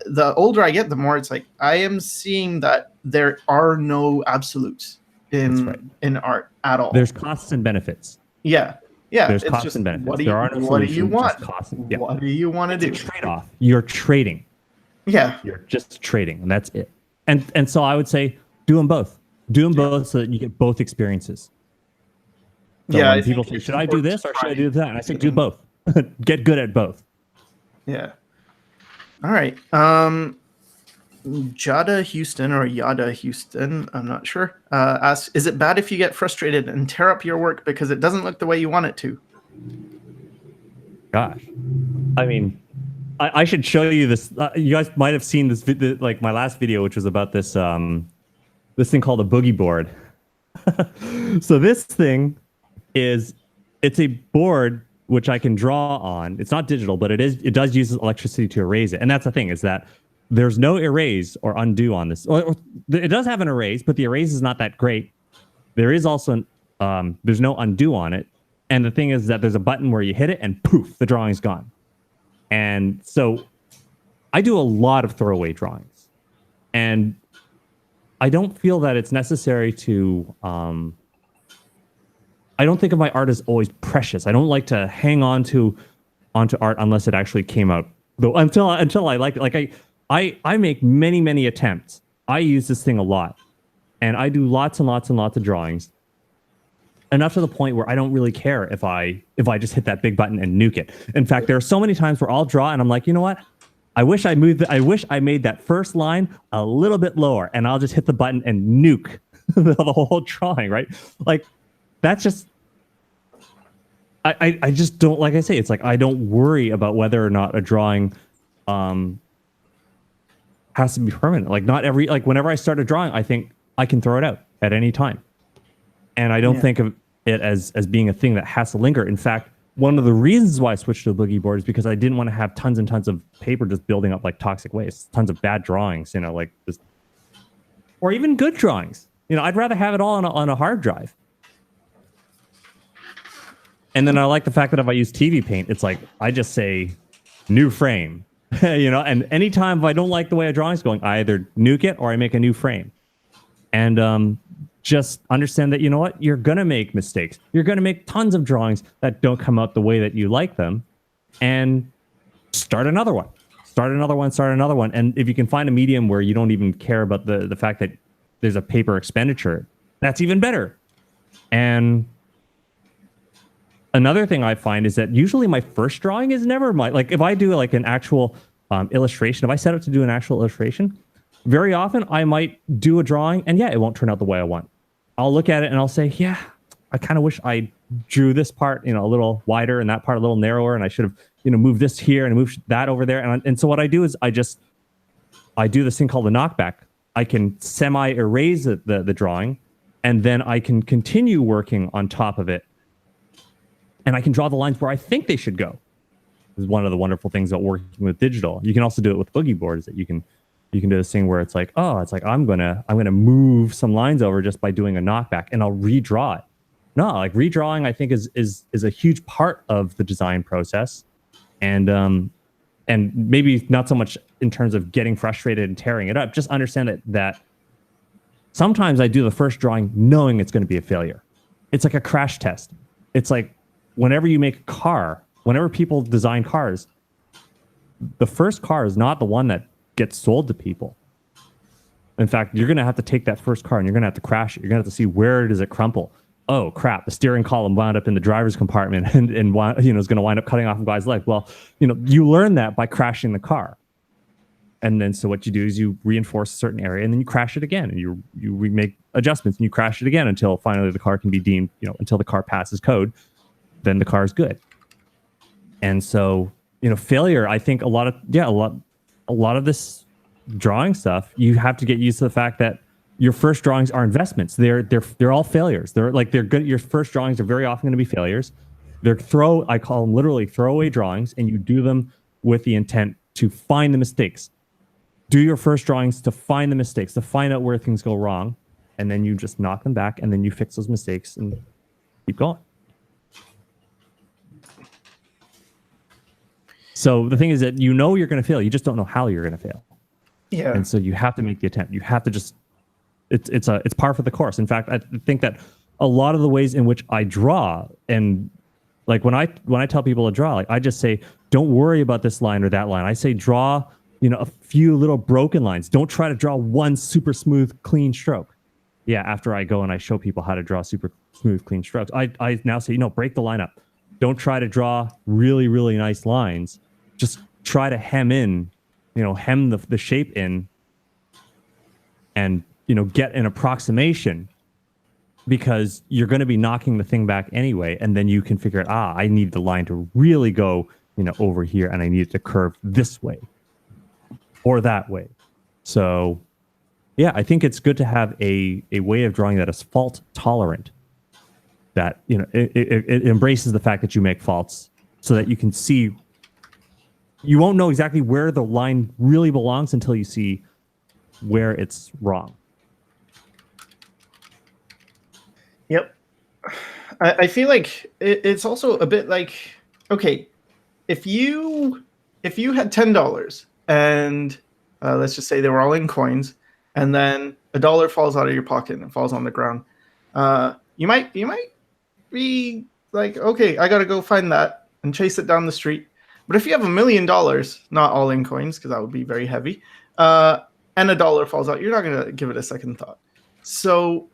the older I get, the more it's like I am seeing that there are no absolutes in art at all. There's costs and benefits. Yeah. There's costs and benefits. What do you want? What do you want to do? It's a trade-off. You're trading. Yeah. You're just trading, and that's it. And so I would say do them both. Do them both so that you get both experiences. So when people say, should I do this or should I do that? And I say, do both. Get good at both. Yeah. All right. Jada Houston or Yada Houston, I'm not sure, asks, is it bad if you get frustrated and tear up your work because it doesn't look the way you want it to? Gosh. I mean, I should show you this. You guys might have seen this, like my last video, which was about this this thing called a boogie board. So this thing it's a board which I can draw on. It's not digital, but it does use electricity to erase it. And that's the thing, is that there's no erase or undo on this. Or it does have an erase, but the erase is not that great. There is also there's no undo on it. And the thing is that there's a button where you hit it and poof, the drawing's gone. And so I do a lot of throwaway drawings. And I don't feel that it's necessary to I don't think of my art as always precious. I don't like to hang onto art unless it actually came out. Though until I like it. Like I make many attempts. I use this thing a lot. And I do lots and lots and lots of drawings. Enough to the point where I don't really care if I just hit that big button and nuke it. In fact, there are so many times where I'll draw and I'm like, you know what? I wish I made that first line a little bit lower, and I'll just hit the button and nuke the whole drawing, right? Like, that's just I just don't, like I say, it's like I don't worry about whether or not a drawing has to be permanent. Like, not every, like, whenever I start a drawing, I think I can throw it out at any time. And I don't think of it as being a thing that has to linger. In fact, one of the reasons why I switched to a boogie board is because I didn't want to have tons and tons of paper just building up like toxic waste, tons of bad drawings, you know, like just, or even good drawings. You know, I'd rather have it all on a hard drive. And then I like the fact that if I use TV Paint, it's like I just say new frame, you know, and anytime if I don't like the way a drawing's going, I either nuke it or I make a new frame. And just understand that, you know what, you're going to make mistakes. You're going to make tons of drawings that don't come out the way that you like them, and start another one. Start another one. And if you can find a medium where you don't even care about the fact that there's a paper expenditure, that's even better. And another thing I find is that usually my first drawing is never like if I do like an actual illustration, if I set out to do an actual illustration, very often I might do a drawing and it won't turn out the way I want. I'll look at it and I'll say, yeah, I kind of wish I drew this part, a little wider and that part a little narrower, and I should have, moved this here and moved that over there. And so what I do is I do this thing called a knockback. I can semi-erase the drawing, and then I can continue working on top of it. And I can draw the lines where I think they should go. This is one of the wonderful things about working with digital. You can also do it with boogie boards, that you can do this thing where it's like, I'm gonna move some lines over just by doing a knockback, and I'll redraw it. No, like redrawing, I think is a huge part of the design process, and maybe not so much in terms of getting frustrated and tearing it up. Just understand that sometimes I do the first drawing knowing it's going to be a failure. It's like a crash test. It's like whenever you make a car, whenever people design cars, the first car is not the one that gets sold to people. In fact, you're going to have to take that first car and you're going to have to crash it. You're going to have to see, where does it crumple? Oh crap, the steering column wound up in the driver's compartment and is going to wind up cutting off a guy's leg. Well, you learn that by crashing the car. And then so what you do is you reinforce a certain area, and then you crash it again, and you make adjustments, and you crash it again until finally the car can be deemed, until the car passes code, then the car is good. And so, failure, I think a lot of this drawing stuff, you have to get used to the fact that your first drawings are investments. They're all failures. They're good. Your first drawings are very often going to be failures. I call them literally throwaway drawings, and you do them with the intent to find the mistakes. Do your first drawings to find the mistakes, to find out where things go wrong, and then you just knock them back, and then you fix those mistakes and keep going. So the thing is that you're going to fail. You just don't know how you're going to fail. Yeah. And so you have to make the attempt. You have to just it's par for the course. In fact, I think that a lot of the ways in which I draw, and like when I tell people to draw, like I just say, don't worry about this line or that line. I say draw, a few little broken lines. Don't try to draw one super smooth, clean stroke. Yeah, after I go and I show people how to draw super smooth, clean strokes, I now say, break the line up. Don't try to draw really, really nice lines. Just try to hem the shape in, and get an approximation, because you're going to be knocking the thing back anyway, and then you can figure out, I need the line to really go over here, and I need it to curve this way or that way. So yeah, I think it's good to have a way of drawing that is fault tolerant, that it embraces the fact that you make faults, so that you can see. You won't know exactly where the line really belongs until you see where it's wrong. Yep. I feel like it's also a bit like, okay, if you had $10 and let's just say they were all in coins, and then $1 falls out of your pocket and falls on the ground, you might be like, okay, I got to go find that and chase it down the street. But if you have $1 million, not all in coins, because that would be very heavy, and $1 falls out, you're not going to give it a second thought. So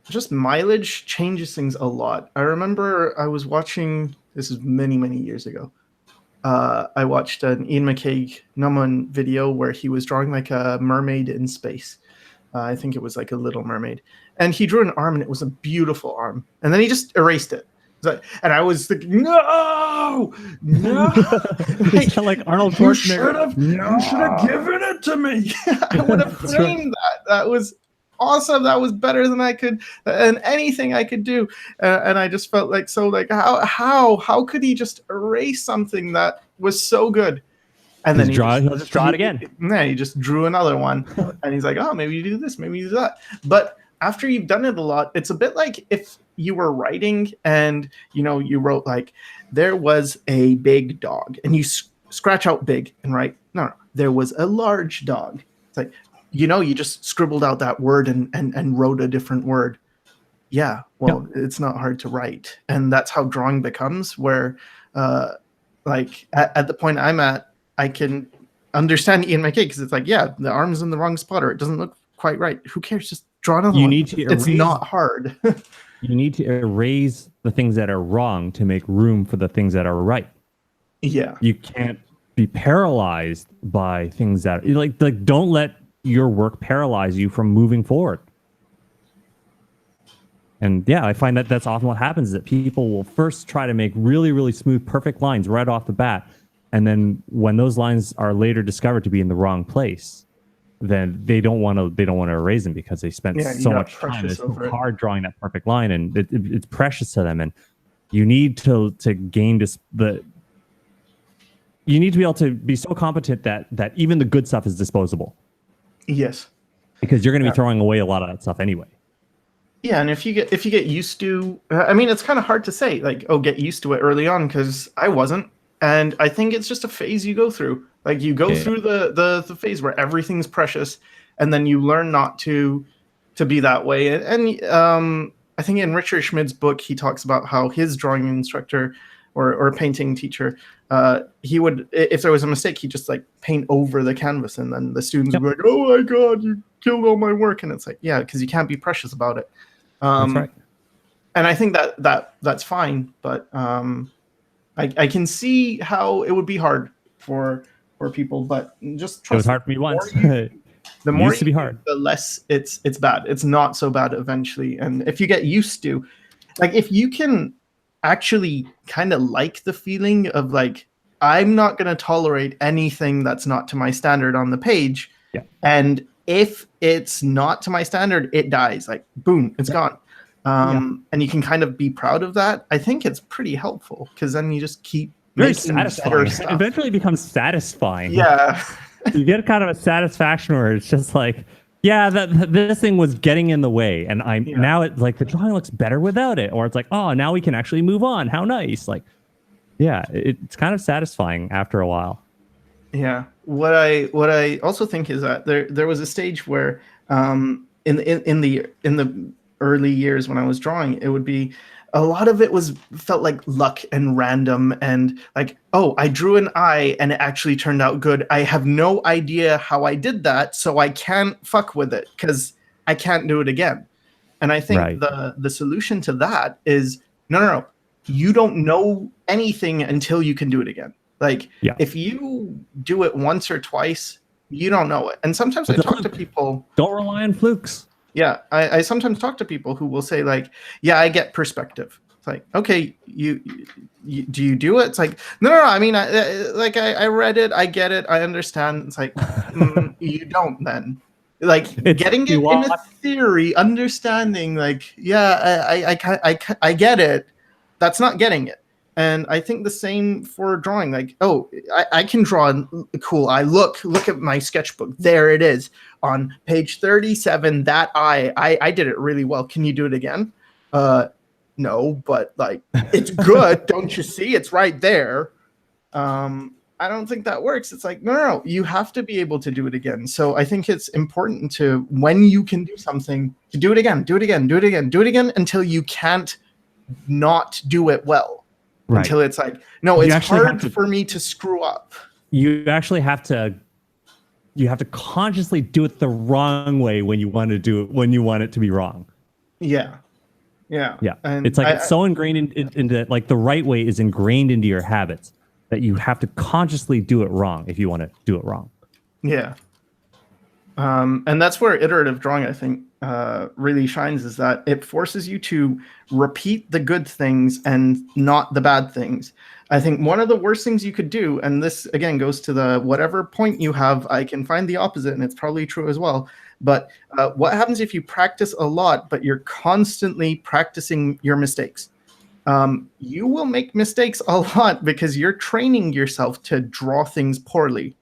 just mileage changes things a lot. I remember I was watching, this is many, many years ago. I watched an Ian McCaig Numan video where he was drawing like a mermaid in space. I think it was like a Little Mermaid. And he drew an arm, and it was a beautiful arm. And then he just erased it. And I was thinking, no. like Arnold Schwarzenegger. You should have given it to me. I would have framed that. That was awesome. That was better than I could, and anything I could do. And I just felt like, how could he just erase something that was so good? And then he'll just draw it again. Yeah, he just drew another one, and he's like, oh, maybe you do this, maybe you do that. But after you've done it a lot, it's a bit like if you were writing and you wrote like, there was a big dog, and you scratch out big and write, no, there was a large dog. It's like, you just scribbled out that word and wrote a different word. Yeah, well, It's not hard to write. And that's how drawing becomes, where like at the point I'm at, I can understand Ian McCaig, because it's like, yeah, the arm's in the wrong spot, or it doesn't look quite right. Who cares? Just draw another one. It's not hard. You need to erase the things that are wrong to make room for the things that are right. Yeah. You can't be paralyzed by things that, like don't let your work paralyze you from moving forward. And yeah, I find that that's often what happens, is that people will first try to make really, really smooth, perfect lines right off the bat. And then when those lines are later discovered to be in the wrong place, then they don't want to erase them, because they spent so much time. It's so hard drawing that perfect line, and it's precious to them. And you need to gain you need to be able to be so competent that even the good stuff is disposable. Yes. Because you're going to be throwing away a lot of that stuff anyway. Yeah, and if you get used to, I mean, it's kind of hard to say, like, oh, get used to it early on, because I wasn't, and I think it's just a phase you go through. Like, you go through the phase where everything's precious, and then you learn not to be that way. And I think in Richard Schmid's book, he talks about how his drawing instructor or painting teacher, he would, if there was a mistake, he'd just like paint over the canvas, and then the students would be like, "Oh my God, you killed all my work!" And it's like, yeah, because you can't be precious about it. That's right. And I think that's fine, but I can see how it would be hard for people, but just trust. It was hard for me once. The more used to be hard, the less it's bad. It's not so bad eventually, and if you get used to, like, if you can actually kind of like the feeling of like, I'm not going to tolerate anything that's not to my standard on the page, and if it's not to my standard, it dies. Like, boom, it's gone. And you can kind of be proud of that. I think it's pretty helpful, because then you just keep making better stuff. Eventually, it becomes satisfying. Yeah. You get kind of a satisfaction where it's just like, yeah, this thing was getting in the way, and now it's like the drawing looks better without it, or it's like, oh, now we can actually move on. How nice! Like, yeah, it's kind of satisfying after a while. Yeah. What I also think is that there was a stage where in the early years when I was drawing, it would be, a lot of it felt like luck and random, and like, oh, I drew an eye and it actually turned out good. I have no idea how I did that, so I can't fuck with it because I can't do it again. And I think the solution to that is no. You don't know anything until you can do it again. Like, if you do it once or twice, you don't know it. And sometimes I talk to people. Don't rely on flukes. Yeah, I sometimes talk to people who will say, like, yeah, I get perspective. It's like, okay, you do you do it? It's like, no. I mean, I read it, I get it, I understand. It's like, you don't then. Like, getting it in a theory, understanding, like, yeah, I get it. That's not getting it. And I think the same for drawing. Like, oh, I can draw cool. I look at my sketchbook. There it is on page 37. That I did it really well. Can you do it again? No, but like, it's good. Don't you see? It's right there. I don't think that works. It's like, no. You have to be able to do it again. So I think it's important to, when you can do something, to do it again, until you can't not do it well. Right. Until it's like, no, it's hard for me to screw up. You actually have to consciously do it the wrong way when you want to do it, when you want it to be wrong. Yeah. And it's like, it's so ingrained into like, the right way is ingrained into your habits that you have to consciously do it wrong if you want to do it wrong. Yeah. And that's where iterative drawing, I think, really shines, is that it forces you to repeat the good things and not the bad things. I think one of the worst things you could do, and this again goes to the whatever point you have, I can find the opposite, and it's probably true as well. But what happens if you practice a lot, but you're constantly practicing your mistakes? You will make mistakes a lot because you're training yourself to draw things poorly.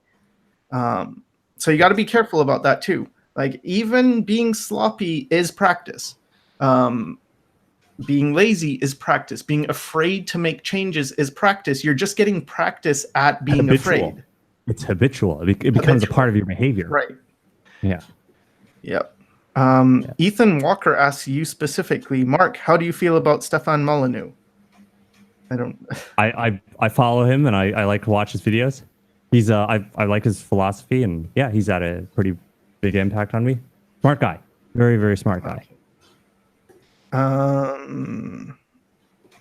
So you got to be careful about that too. Like, even being sloppy is practice. Being lazy is practice. Being afraid to make changes is practice. You're just getting practice at being afraid. It's habitual. It becomes a part of your behavior. Right. Yeah. Yep. Ethan Walker asks you specifically, Mark, how do you feel about Stefan Molyneux? I follow him, and I like to watch his videos. He's I like his philosophy, and yeah, he's had a pretty big impact on me. Smart guy. Very, very smart guy. All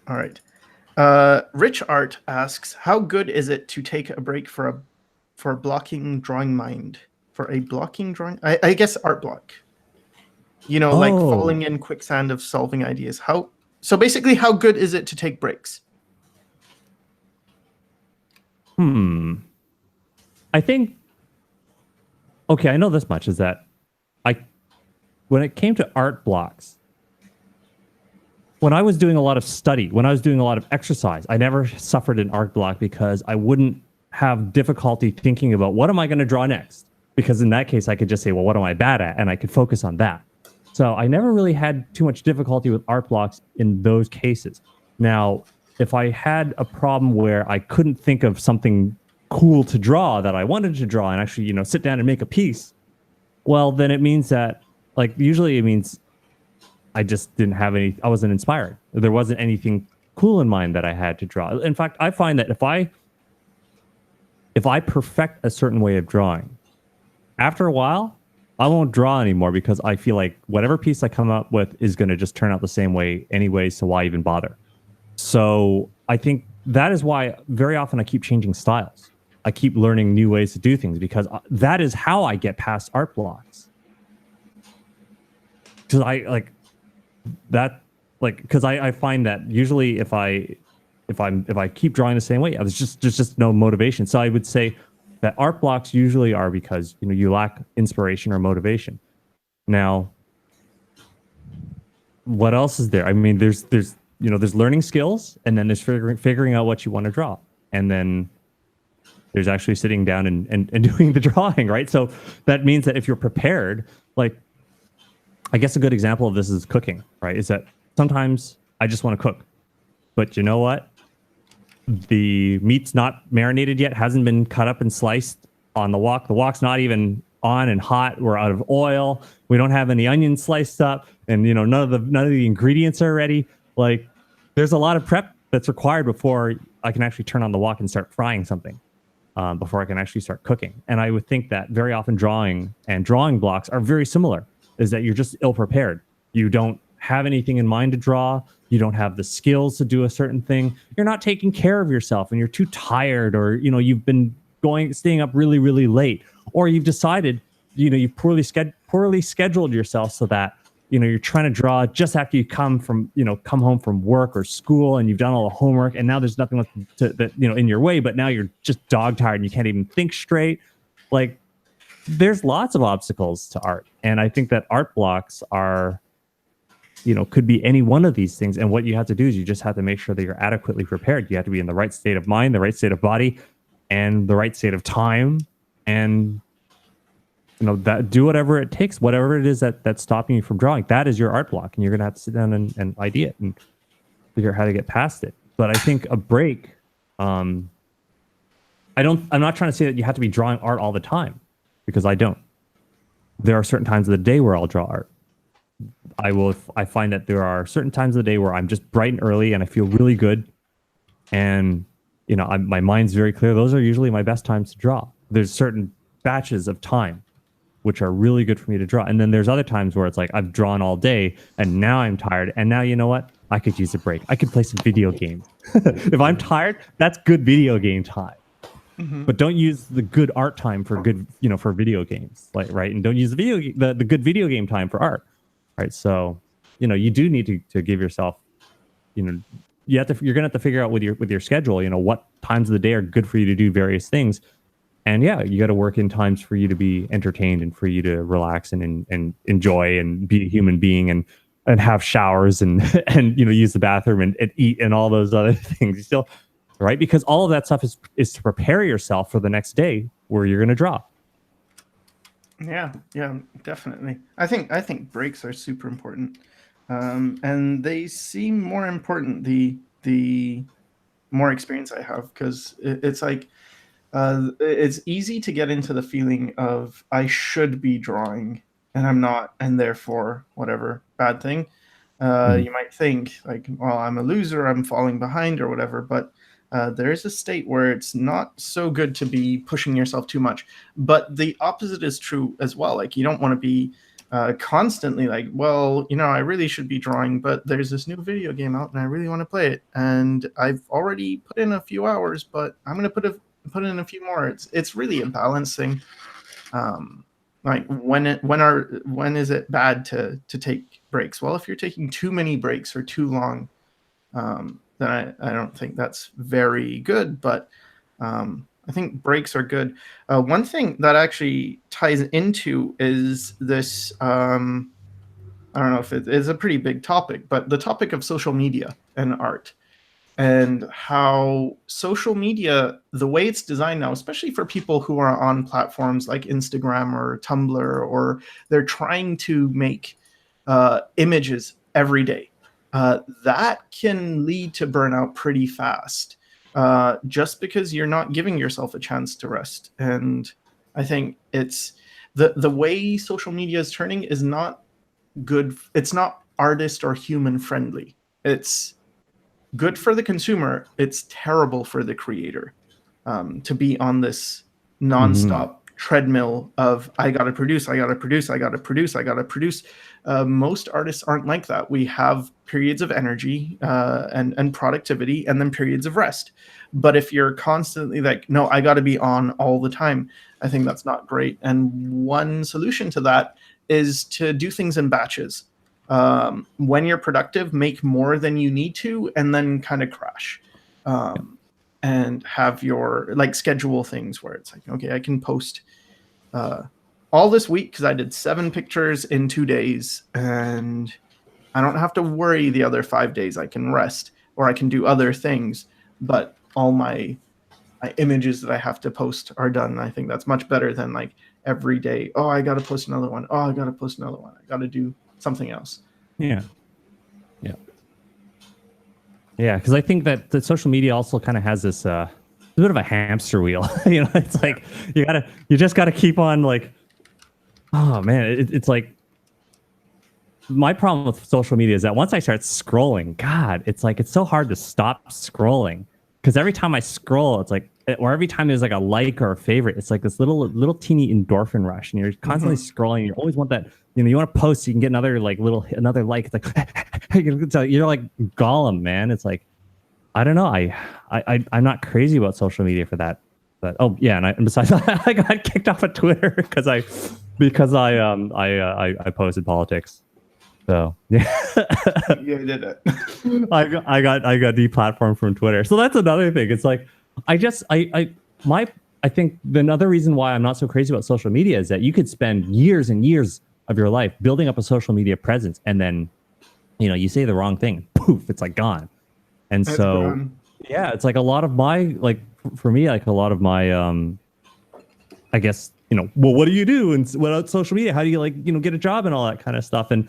right. Rich Art asks, how good is it to take a break for a blocking drawing mind? For a blocking drawing? I guess art block. You know, like Oh. falling in quicksand of solving ideas. So basically, how good is it to take breaks? I think, okay, I know this much is that when it came to art blocks, when I was doing a lot of study, when I was doing a lot of exercise, I never suffered an art block because I wouldn't have difficulty thinking about what am I going to draw next? Because in that case, I could just say, well, what am I bad at? And I could focus on that. So I never really had too much difficulty with art blocks in those cases. Now, if I had a problem where I couldn't think of something cool to draw that I wanted to draw and actually, sit down and make a piece, well, then it means that, usually it means I just didn't have I wasn't inspired. There wasn't anything cool in mind that I had to draw. In fact, I find that if I perfect a certain way of drawing, after a while, I won't draw anymore because I feel like whatever piece I come up with is going to just turn out the same way anyway, so why even bother? So I think that is why very often I keep changing styles. I keep learning new ways to do things because that is how I get past art blocks. Because I find that usually if I keep drawing the same way, there's just no motivation. So I would say that art blocks usually are because you lack inspiration or motivation. Now, what else is there? I mean, there's learning skills, and then there's figuring out what you want to draw, and then there's actually sitting down and doing the drawing, right? So that means that if you're prepared, I guess a good example of this is cooking, right? Is that sometimes I just want to cook, but you know what? The meat's not marinated yet, hasn't been cut up and sliced on the wok. The wok's not even on and hot. We're out of oil. We don't have any onions sliced up, and none of the ingredients are ready. There's a lot of prep that's required before I can actually turn on the wok and start frying something. Before I can actually start cooking. And I would think that very often drawing blocks are very similar, is that you're just ill-prepared. You don't have anything in mind to draw. You don't have the skills to do a certain thing. You're not taking care of yourself, and you're too tired, or, you've been staying up really, really late, or you've decided, you've poorly scheduled yourself so that, you're trying to draw just after you come home from work or school, and you've done all the homework, and now there's nothing left in your way, but now you're just dog tired and you can't even think straight. There's lots of obstacles to art. And I think that art blocks are, could be any one of these things. And what you have to do is you just have to make sure that you're adequately prepared. You have to be in the right state of mind, the right state of body, and the right state of time. And that do whatever it takes, whatever it is that's stopping you from drawing. That is your art block, and you're gonna have to sit down and idea it and figure out how to get past it. But I think a break. I'm not trying to say that you have to be drawing art all the time, because I don't. There are certain times of the day where I'll draw art. I find that there are certain times of the day where I'm just bright and early and I feel really good, and my mind's very clear. Those are usually my best times to draw. There's certain batches of time which are really good for me to draw. And then there's other times where it's like I've drawn all day and now I'm tired. And now, you know what? I could use a break. I could play some video games. If I'm tired, that's good video game time. Mm-hmm. But don't use the good art time for good, for video games, right? And don't use the good video game time for art, right? So, you do need to give yourself, you're gonna have to figure out with your schedule, what times of the day are good for you to do various things. And yeah, you got to work in times for you to be entertained and for you to relax and enjoy and be a human being and have showers and use the bathroom and eat and all those other things. You still, right? Because all of that stuff is to prepare yourself for the next day where you're going to draw. Yeah, definitely. I think breaks are super important, and they seem more important the more experience I have, because it's like. It's easy to get into the feeling of I should be drawing and I'm not, and therefore whatever bad thing. You might think well, I'm a loser, I'm falling behind or whatever, but there is a state where it's not so good to be pushing yourself too much. But the opposite is true as well. You don't want to be constantly well, I really should be drawing, but there's this new video game out and I really want to play it, and I've already put in a few hours, but I'm going to put in a few more. It's really a balancing. Like when is it bad to take breaks? Well, if you're taking too many breaks or too long, then I don't think that's very good. But I think breaks are good. One thing that actually ties into is this. I don't know if it is a pretty big topic, but the topic of social media and art, and how social media, the way it's designed now, especially for people who are on platforms like Instagram or Tumblr, or they're trying to make images every day, that can lead to burnout pretty fast, just because you're not giving yourself a chance to rest. And I think it's the way social media is turning is not good. It's not artist or human friendly. It's good for the consumer. It's terrible for the creator, to be on this nonstop treadmill of I gotta produce, I gotta produce, I gotta produce, I gotta produce. Most artists aren't like that. We have periods of energy and productivity, and then periods of rest. But if you're constantly like, no, I gotta be on all the time, I think that's not great. And one solution to that is to do things in batches. When you're productive, make more than you need to, and then kind of crash, and have your like schedule things where it's like, okay, I can post all this week because I did 7 pictures in 2 days, and I don't have to worry the other 5 days. I can rest, or I can do other things, but all my images that I have to post are done. I think that's much better than like every day, oh, I got to post another one. Oh, I got to post another one. I got to do something else. Yeah. Because I think that the social media also kind of has this a bit of a hamster wheel. It's like you just gotta keep on like, oh man, it's like my problem with social media is that once I start scrolling, God, it's like it's so hard to stop scrolling, because every time I scroll, it's like, or every time there's like a like or a favorite, it's like this little teeny endorphin rush, and you're constantly scrolling. You always want that, you want to post so you can get another like another like. It's like you're like Gollum, man. It's like, I don't know. I'm not crazy about social media for that. But and besides, I got kicked off of Twitter because I posted politics. So yeah, you did it. I got deplatformed from Twitter. So that's another thing. It's like I think another reason why I'm not so crazy about social media is that you could spend years and years of your life building up a social media presence, and then you say the wrong thing, poof, it's like gone. And That's so gone. Yeah, it's like a lot of my, like for me, like a lot of my I guess, well, what do you do and without social media? How do you like, get a job and all that kind of stuff? And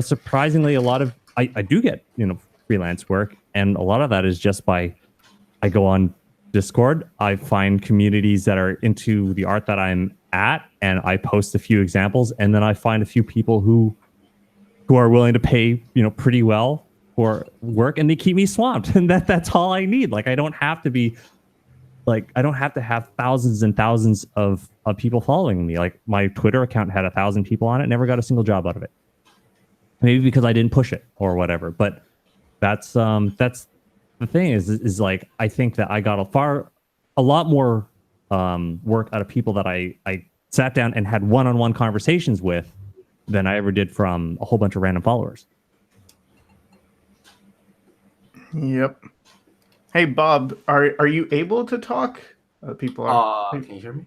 surprisingly, a lot of I do get, freelance work, and a lot of that is just by I go on Discord, I find communities that are into the art that I'm at, and I post a few examples, and then I find a few people who are willing to pay, pretty well for work, and they keep me swamped, and that's all I need. Like I don't have to have thousands and thousands of people following me. Like my Twitter account had 1,000 people on it, never got a single job out of it. Maybe because I didn't push it or whatever. But that's the thing is like I think that I got a lot more work out of people that I sat down and had one-on-one conversations with than I ever did from a whole bunch of random followers. Yep. Hey Bob, are you able to talk? People are. Can you hear me?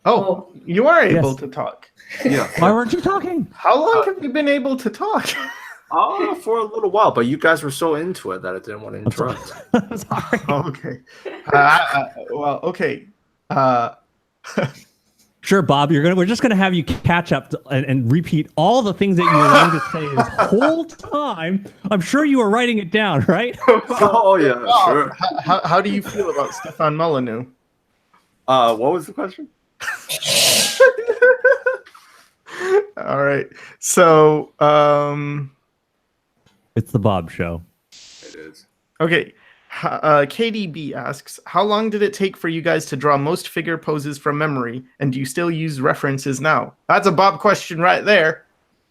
Oh, you are able Yes. to talk. Yeah. Why weren't you talking? How long have you been able to talk? For a little while, but you guys were so into it that I didn't want to interrupt. I'm sorry. Okay. Well, okay. Sure, Bob. We're just gonna have you catch up and repeat all the things that you were wanting to say this whole time. I'm sure you were writing it down, right? Oh yeah, sure. How do you feel about Stefan Molyneux? What was the question? All right. So, It's the Bob Show. It is. okay. KDB asks, how long did it take for you guys to draw most figure poses from memory, and do you still use references now? That's a Bob question right there.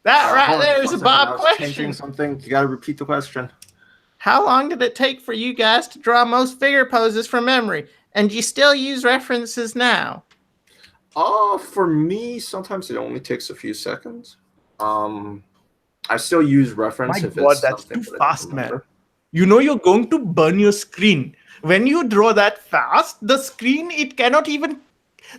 That right there is a Bob question. Changing something. You got to repeat the question. How long did it take for you guys to draw most figure poses from memory, and do you still use references now? For me, sometimes it only takes a few seconds. I still use reference My if God, it's that's something too that I don't fast, man. remember. You know you're going to burn your screen. When you draw that fast, the screen, it cannot even,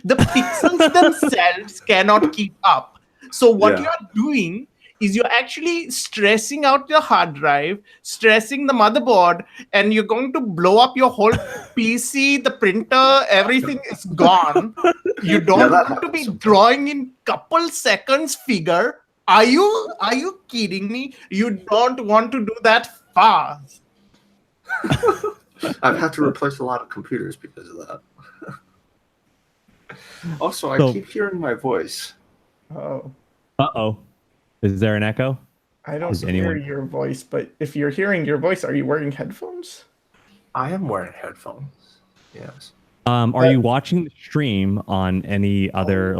the pixels themselves cannot keep up. So what Yeah. you're doing is you're actually stressing out your hard drive, stressing the motherboard, and you're going to blow up your whole PC, the printer, everything is gone. You don't Yeah, that want to happens be sometimes. drawing in couple seconds figure. Are you kidding me? You don't want to do that fast. I've had to replace a lot of computers because of that. Also, I So- keep hearing my voice. Oh, Uh-oh. Is there an echo? I don't Is hear anyone- your voice, but if you're hearing your voice, are you wearing headphones? I am wearing headphones. Yes. Are you watching the stream on any other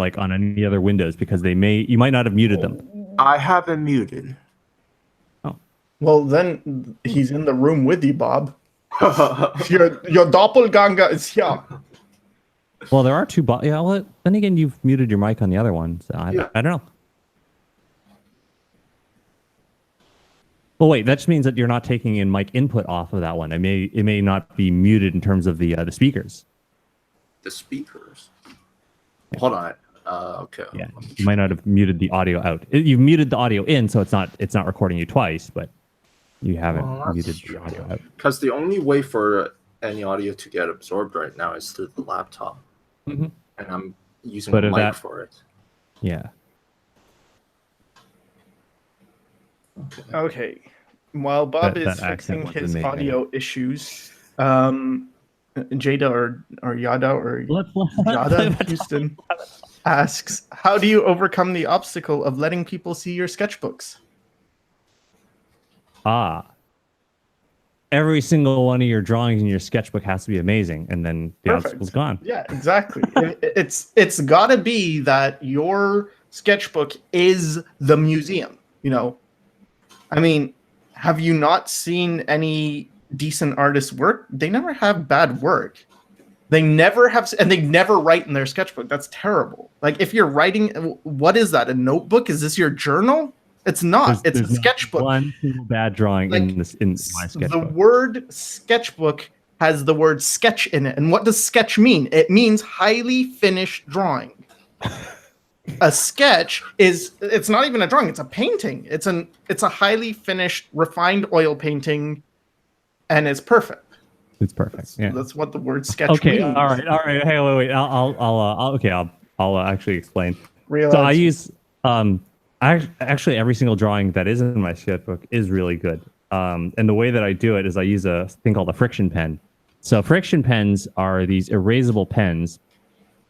Windows? Because you might not have muted them. I have been muted. Well, then he's in the room with you, Bob. Your doppelganger is here. Well, there are two. Yeah. Well, then again, you've muted your mic on the other one. So I don't know. Well, wait. That just means that you're not taking in mic input off of that one. It may not be muted in terms of the speakers. The speakers. Hold on. Okay. Yeah. You might not have muted the audio out. You've muted the audio in, so it's not recording you twice, but you haven't muted the audio out. Because the only way for any audio to get absorbed right now is through the laptop, Mhm. and I'm using But a if mic that- for it. Yeah. Okay. While Bob That is accent fixing wasn't his made audio issues, Jada or Yada or Yada Houston asks, how do you overcome the obstacle of letting people see your sketchbooks? Every single one of your drawings in your sketchbook has to be amazing, and then the Perfect. obstacle's gone. Yeah, exactly. It's gotta be that your sketchbook is the museum. I mean, have you not seen any decent artists' work? They never have bad work. They never have, and they never write in their sketchbook. That's terrible. Like if you're writing, what is that? A notebook? Is this your journal? It's not. It's a There's not sketchbook. one single bad drawing Like, in my The sketchbook. word sketchbook has the word sketch in it. And what does sketch mean? It means highly finished drawing. A sketch it's not even a drawing, it's a painting. It's a highly finished, refined oil painting, and it's perfect. It's perfect. Yeah. That's what the word sketch Okay. means. All right. Hey, wait. I'll actually explain. Real So I answer. use actually every single drawing that is in my sketchbook is really good. And the way that I do it is I use a thing called a friction pen. So friction pens are these erasable pens.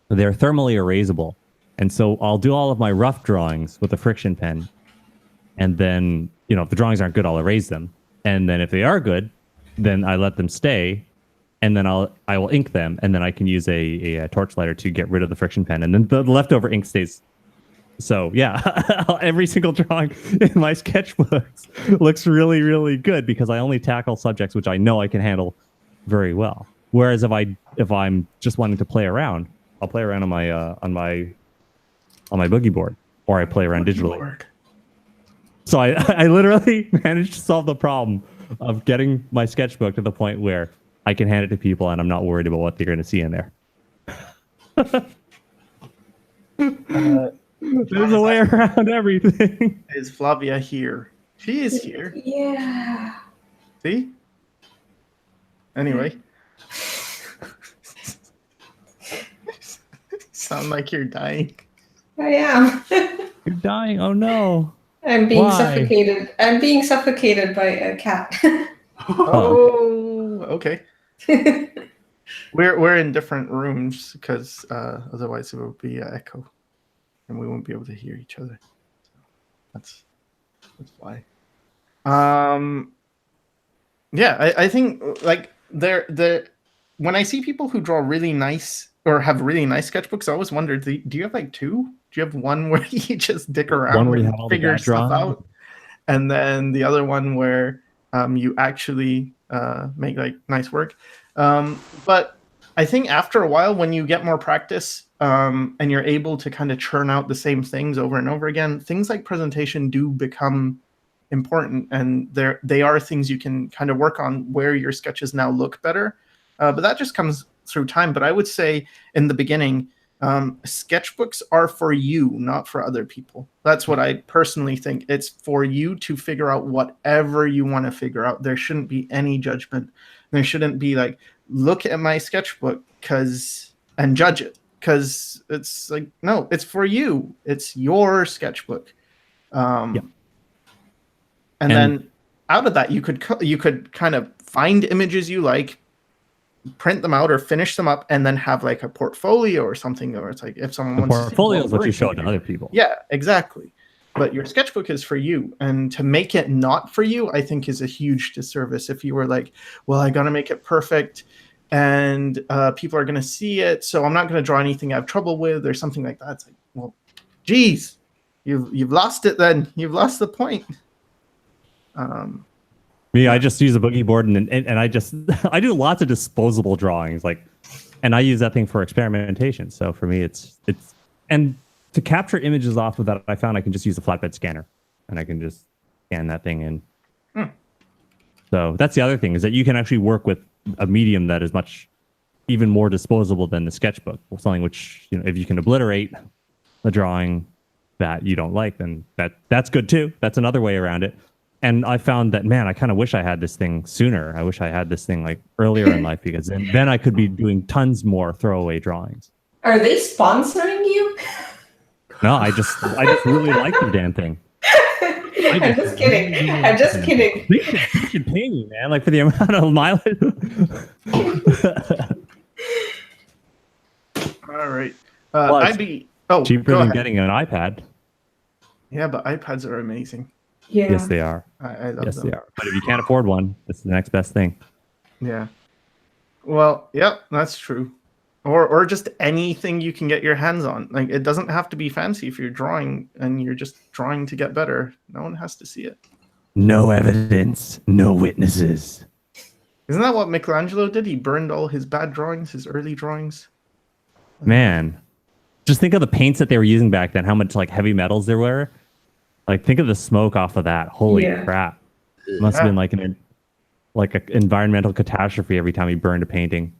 They're thermally erasable. And so I'll do all of my rough drawings with a friction pen. And then, if the drawings aren't good, I'll erase them. And then if they are good, then I let them stay. And then I will ink them. And then I can use a torch lighter to get rid of the friction pen. And then the leftover ink stays. So yeah, every single drawing in my sketchbooks looks really, really good because I only tackle subjects which I know I can handle very well. Whereas if I'm just wanting to play around, I'll play around on my boogie board, or I play around digitally. Lord. So I literally managed to solve the problem of getting my sketchbook to the point where I can hand it to people and I'm not worried about what they're going to see in there. There's a way around everything. Is Flavia here? She is here. Yeah. See? Anyway. Sound like you're dying. I am. You're dying. Oh no. I'm being Why? suffocated. I'm being suffocated by a cat. Oh, okay. We're in different rooms because otherwise it would be an echo, and we won't be able to hear each other. That's why. Yeah, I think like when I see people who draw really nice or have really nice sketchbooks, I always wonder, do you have like two? Do you have one where you just dick around One where you and have all the figure bad stuff drawings? out, and then the other one where you actually make like nice work? But I think after a while, when you get more practice, and you're able to kind of churn out the same things over and over again, things like presentation do become important, and they are things you can kind of work on where your sketches now look better. But that just comes through time. But I would say in the beginning, sketchbooks are for you, not for other people. That's what I personally think. It's for you to figure out whatever you want to figure out. There shouldn't be any judgment. There shouldn't be like, look at my sketchbook and judge it, because it's like, no, it's for you. It's your sketchbook. And then out of that, you could kind of find images you like, print them out or finish them up, and then have like a portfolio or something. Or it's like, if someone wants to see portfolio is what you show to other people. Yeah, exactly. But your sketchbook is for you, and to make it not for you, I think, is a huge disservice. If you were like, well, I gotta make it perfect, and people are gonna see it, so I'm not gonna draw anything I have trouble with or something like that. It's like, well, geez, you've lost it. Then you've lost the point. Me, I just use a boogie board, and I just I do lots of disposable drawings, like, and I use that thing for experimentation. So for me, it's and to capture images off of that, I found I can just use a flatbed scanner, and I can just scan that thing in. So that's the other thing, is that you can actually work with a medium that is much even more disposable than the sketchbook, or something which, you know, if you can obliterate the drawing that you don't like, then that's good too. That's another way around it. And I found that, man, I kind of wish I had this thing sooner. I wish I had this thing like earlier in life, because then I could be doing tons more throwaway drawings. Are they sponsoring you? No, I just really like the damn thing. I'm just kidding. I'm just kidding. They should pay me, man, like for the amount of mileage. All right. Well, I'd be cheaper than getting an iPad. Yeah, but iPads are amazing. Yeah. Yes, they are. I love Yes, them. they are. But if you can't afford one, it's the next best thing. Yeah. Well, yep, that's true. Or just anything you can get your hands on. Like, it doesn't have to be fancy if you're drawing and you're just drawing to get better. No one has to see it. No evidence, no witnesses. Isn't that what Michelangelo did? He burned all his bad drawings, his early drawings. Man, just think of the paints that they were using back then, how much like heavy metals there were. Like, think of the smoke off of that. Holy crap. It must have been like an environmental catastrophe every time he burned a painting.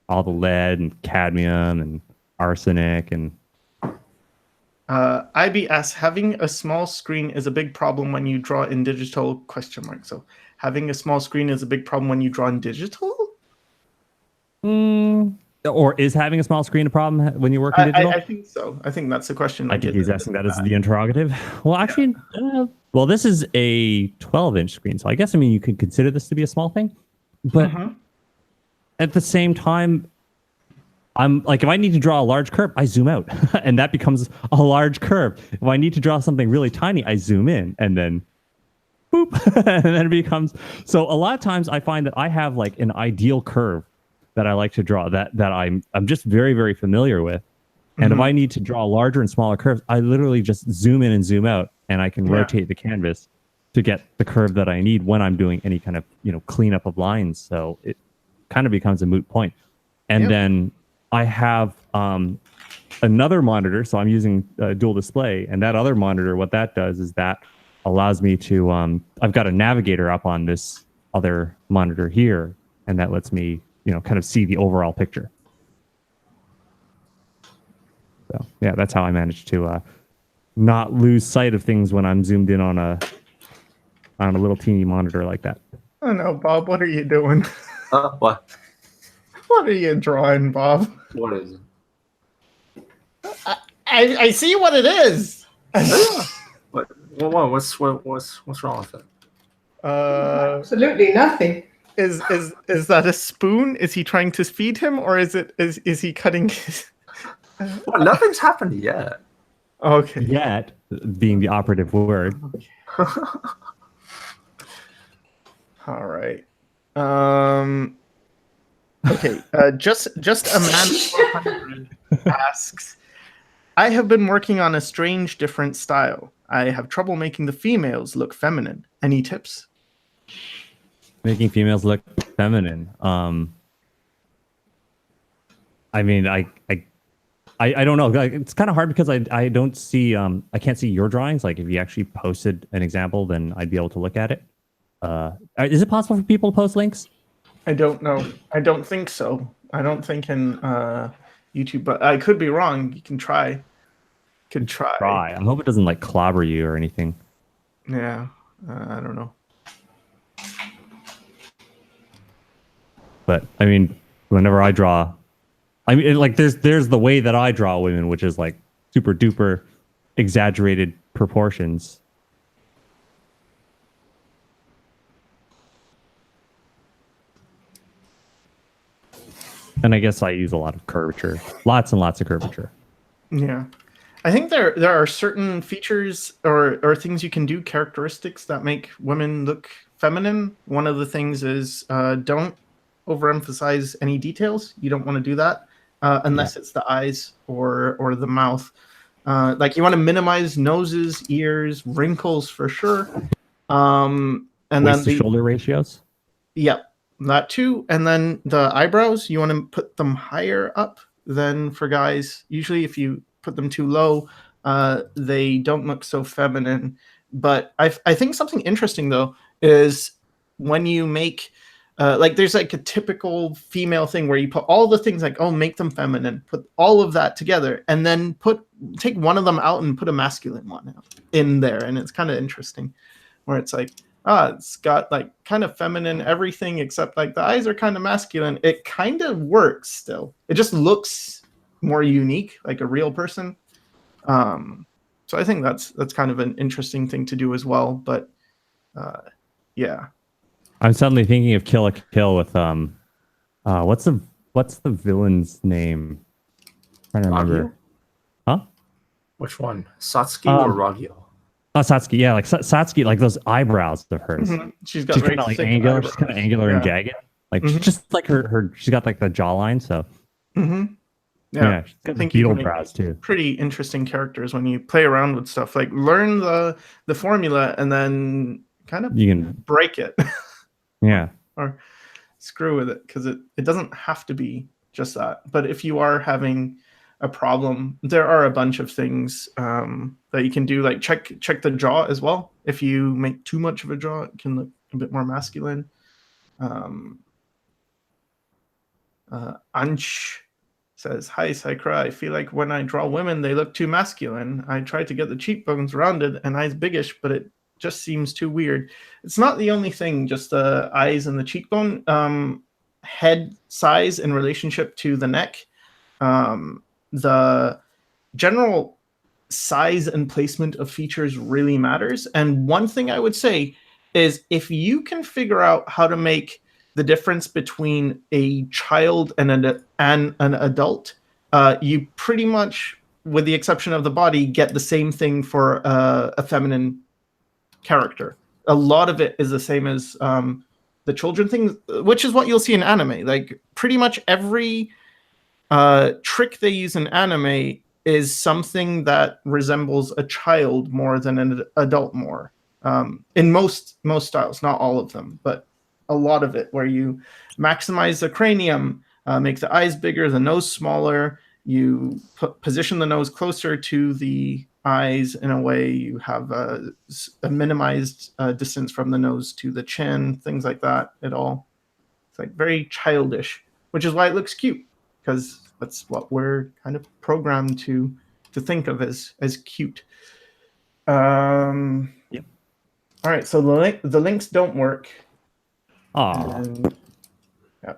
All the lead and cadmium and arsenic and... IBS, having a small screen is a big problem when you draw in digital, ? So having a small screen is a big problem when you draw in digital? Or is having a small screen a problem when you work in digital? I think so. I think that's the question. I think he's asking that as the interrogative. Well, actually, well, this is a 12-inch screen, so I guess, I mean, you could consider this to be a small thing. But at the same time, I'm like, if I need to draw a large curve, I zoom out, and that becomes a large curve. If I need to draw something really tiny, I zoom in, and then boop, and then it becomes... So a lot of times I find that I have like an ideal curve that I like to draw, that I'm just very, very familiar with. And if I need to draw larger and smaller curves, I literally just zoom in and zoom out, and I can rotate the canvas to get the curve that I need when I'm doing any kind of, you know, cleanup of lines. So it kind of becomes a moot point. And then I have another monitor, so I'm using dual display, and that other monitor, what that does is that allows me to, I've got a navigator up on this other monitor here, and that lets me, you know, kind of see the overall picture. So yeah, that's how I manage to not lose sight of things when I'm zoomed in on a little teeny monitor like that. I don't know, Bob. What are you doing? What? What are you drawing, Bob? What is it? I see what it is. What? What's wrong with it? Absolutely nothing. Is that a spoon? Is he trying to feed him, or is he cutting his... Well, nothing's happened yet. Okay. Yet being the operative word. All right. Okay. Just a man 400 asks, I have been working on a strange, different style. I have trouble making the females look feminine. Any tips? Making females look feminine. I mean, I I don't know. Like, it's kind of hard because I don't see I can't see your drawings. Like if you actually posted an example, then I'd be able to look at it. Is it possible for people to post links? I don't know. I don't think so. I don't think in YouTube, but I could be wrong. You can try. Could try. I hope it doesn't like clobber you or anything. Yeah, I don't know. But I mean, whenever I draw, I mean, like there's the way that I draw women, which is like super duper exaggerated proportions. And I guess I use a lot of curvature, lots and lots of curvature. Yeah. I think there are certain features or things you can do, characteristics that make women look feminine. One of the things is don't overemphasize any details. You don't want to do that unless it's the eyes or the mouth. Like you want to minimize noses, ears, wrinkles for sure. And Waist then to shoulder ratios. Yep, that too. And then the eyebrows, you want to put them higher up than for guys. Usually if you put them too low, they don't look so feminine. But I think something interesting though is when you make like there's like a typical female thing where you put all the things like, oh, make them feminine, put all of that together, and then take one of them out and put a masculine one in there. And it's kind of interesting where it's like, it's got like kind of feminine everything except like the eyes are kind of masculine. It kind of works still. It just looks more unique, like a real person. So I think that's kind of an interesting thing to do as well. But yeah. I'm suddenly thinking of Kill a Kill with what's the villain's name? I'm trying to remember. Huh? Which one? Satsuki or Ragyo? Oh, Satsuki, yeah, like Satsuki, like those eyebrows of hers. Mm-hmm. She's kind of like angular. She's kind of angular and jagged. Like she's just like her. She's got like the jawline. So yeah, she's got the beetle brows too. Pretty interesting characters when you play around with stuff. Like learn the formula and then kind of you can break it. Yeah. Or screw with it because it doesn't have to be just that. But if you are having a problem, there are a bunch of things that you can do, like check the jaw as well. If you make too much of a jaw, it can look a bit more masculine. Ansh says, hi Sycra, I feel like when I draw women they look too masculine. I try to get the cheekbones rounded and eyes biggish, but it just seems too weird. It's not the only thing, just the eyes and the cheekbone. Head size in relationship to the neck. The general size and placement of features really matters. And one thing I would say is if you can figure out how to make the difference between a child and an adult, you pretty much, with the exception of the body, get the same thing for a feminine character. A lot of it is the same as the children thing, which is what you'll see in anime. Like pretty much every trick they use in anime is something that resembles a child more than an adult more. In most styles, not all of them, but a lot of it, where you maximize the cranium, make the eyes bigger, the nose smaller, you position the nose closer to the eyes in a way you have a minimized distance from the nose to the chin, things like that. It's like very childish, which is why it looks cute, because that's what we're kind of programmed to think of as cute. Yep. All right, so the links don't work. Oh. Yeah.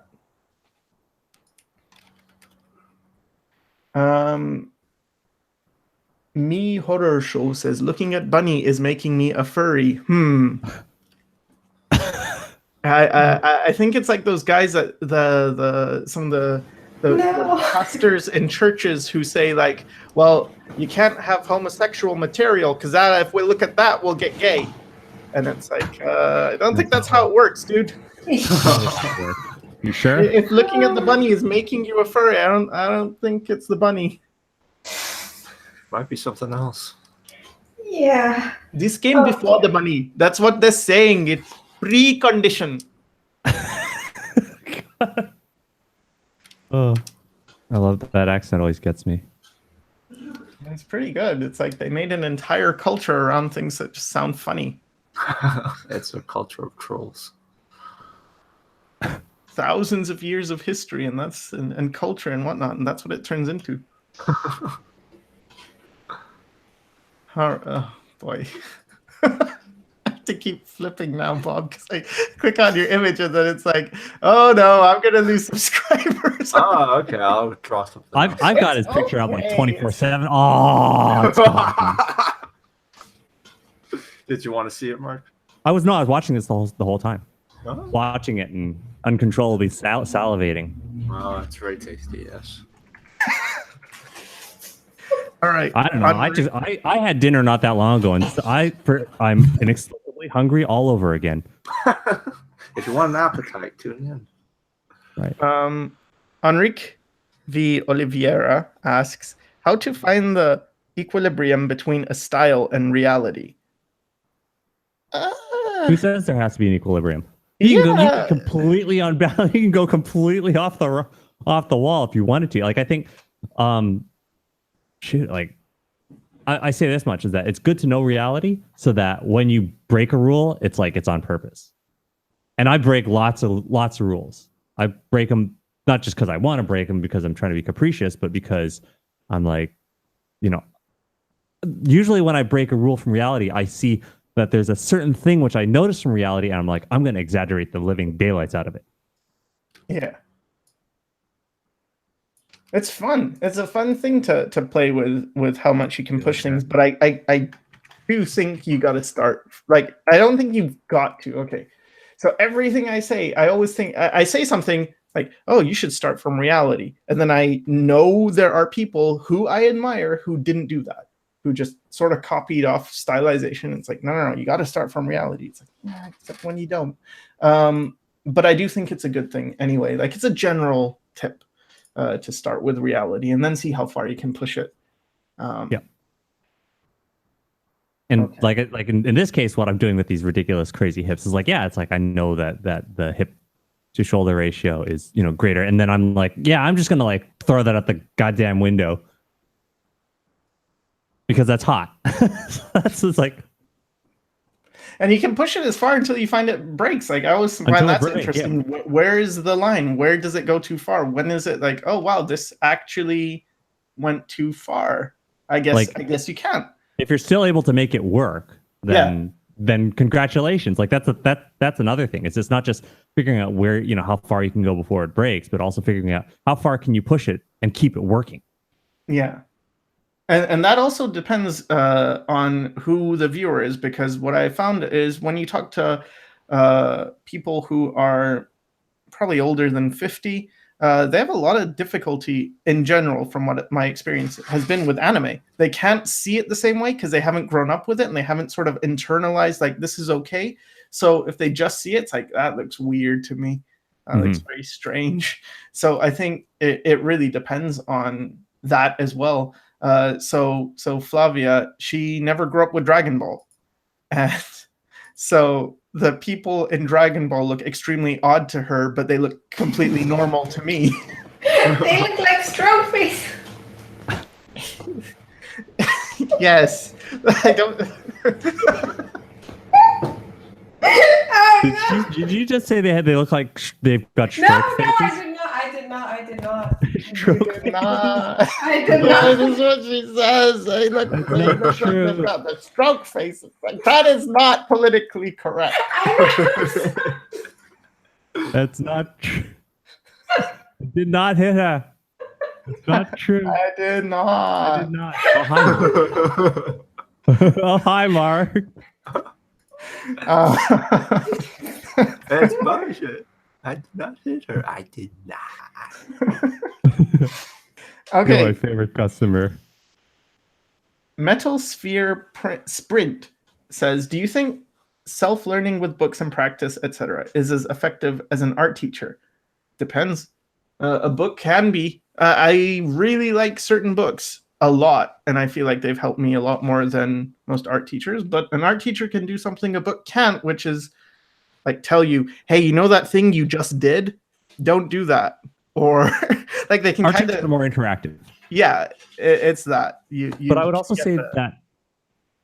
Me Horror Show says, looking at Bunny is making me a furry. I think it's like those guys that some of the pastors in churches who say like, well, you can't have homosexual material because that if we look at that, we'll get gay. And it's like, I don't think that's how it works, dude. You sure? If looking at the bunny is making you a furry, I don't think it's the bunny. Might be something else. Yeah. This came before the bunny. That's what they're saying. It's precondition. Oh, I love that accent. Always gets me. It's pretty good. It's like they made an entire culture around things that just sound funny. It's a culture of trolls. Thousands of years of history and culture and whatnot, and that's what it turns into. Oh boy. I have to keep flipping now, Bob, because I click on your image and then it's like, oh no, I'm gonna lose subscribers. Oh, okay. I'll draw something. I've got his picture up like okay. 24/7. Oh, it's awesome. Did you want to see it, Mark? I was watching this the whole time. Oh. Watching it and uncontrollably salivating. Oh, it's very tasty. Yes. All right. I don't know. I had dinner not that long ago, and I'm inexplicably hungry all over again. If you want an appetite, tune in. Right. Enrique V. Oliveira asks, how to find the equilibrium between a style and reality? Who says there has to be an equilibrium? You can completely unbalanced. You can go completely off the wall if you wanted to. Like I think, I say this much is that it's good to know reality so that when you break a rule, it's like it's on purpose. And I break lots of rules. I break them not just because I want to break them because I'm trying to be capricious, but because I'm like, usually when I break a rule from reality, I see that there's a certain thing which I notice from reality, and I'm like, I'm going to exaggerate the living daylights out of it. Yeah. It's fun. It's a fun thing to play with how much you can push things, but I do think you got to start. Like, I don't think you've got to. Okay. So everything I say, I always think, I say something like, oh, you should start from reality. And then I know there are people who I admire who didn't do that, who just sort of copied off stylization. It's like, no, you got to start from reality. It's like, nah, except when you don't. But I do think it's a good thing anyway. Like, it's a general tip to start with reality and then see how far you can push it. Yeah. And okay. like in this case, what I'm doing with these ridiculous, crazy hips is like, yeah, it's like I know that the hip to shoulder ratio is greater, and then I'm like, yeah, I'm just gonna like throw that out the goddamn window because that's hot. That's just like, and you can push it as far until you find it breaks. Like I always find that's interesting. Yeah. Where is the line? Where does it go too far? When is it like, oh wow, this actually went too far? I guess you can't. If you're still able to make it work, then congratulations. Like that's another thing. It's just not just figuring out where how far you can go before it breaks, but also figuring out how far can you push it and keep it working. Yeah. And that also depends on who the viewer is, because what I found is when you talk to people who are probably older than 50, they have a lot of difficulty in general, from what my experience has been with anime. They can't see it the same way because they haven't grown up with it and they haven't sort of internalized like this is okay. So if they just see it, it's like that looks weird to me. Looks very strange. So I think it really depends on that as well. So Flavia, she never grew up with Dragon Ball, and so the people in Dragon Ball look extremely odd to her, but they look completely normal to me. They look like stroke face. Yes, I don't. Did you just say they look like they've got stroke faces? I did not. Stroke not. I did not. That is what she says. They look they've got the stroke face. Like, that is not politically correct. That's not true. I did not hit her. It's not true. I did not. I did not. Oh, hi, Mark. Oh, hi, Mark. That's bullshit. I did not hit her. I did not. Okay. You're my favorite customer. Metal Sphere Sprint says, do you think self-learning with books and practice, etc., is as effective as an art teacher? Depends. A book can be. I really like certain books a lot, and I feel like they've helped me a lot more than most art teachers. But an art teacher can do something a book can't, which is like tell you, hey, you know that thing you just did? Don't do that. Or like they can art kind teachers are more interactive. yeah, it's that. You But I would also get say that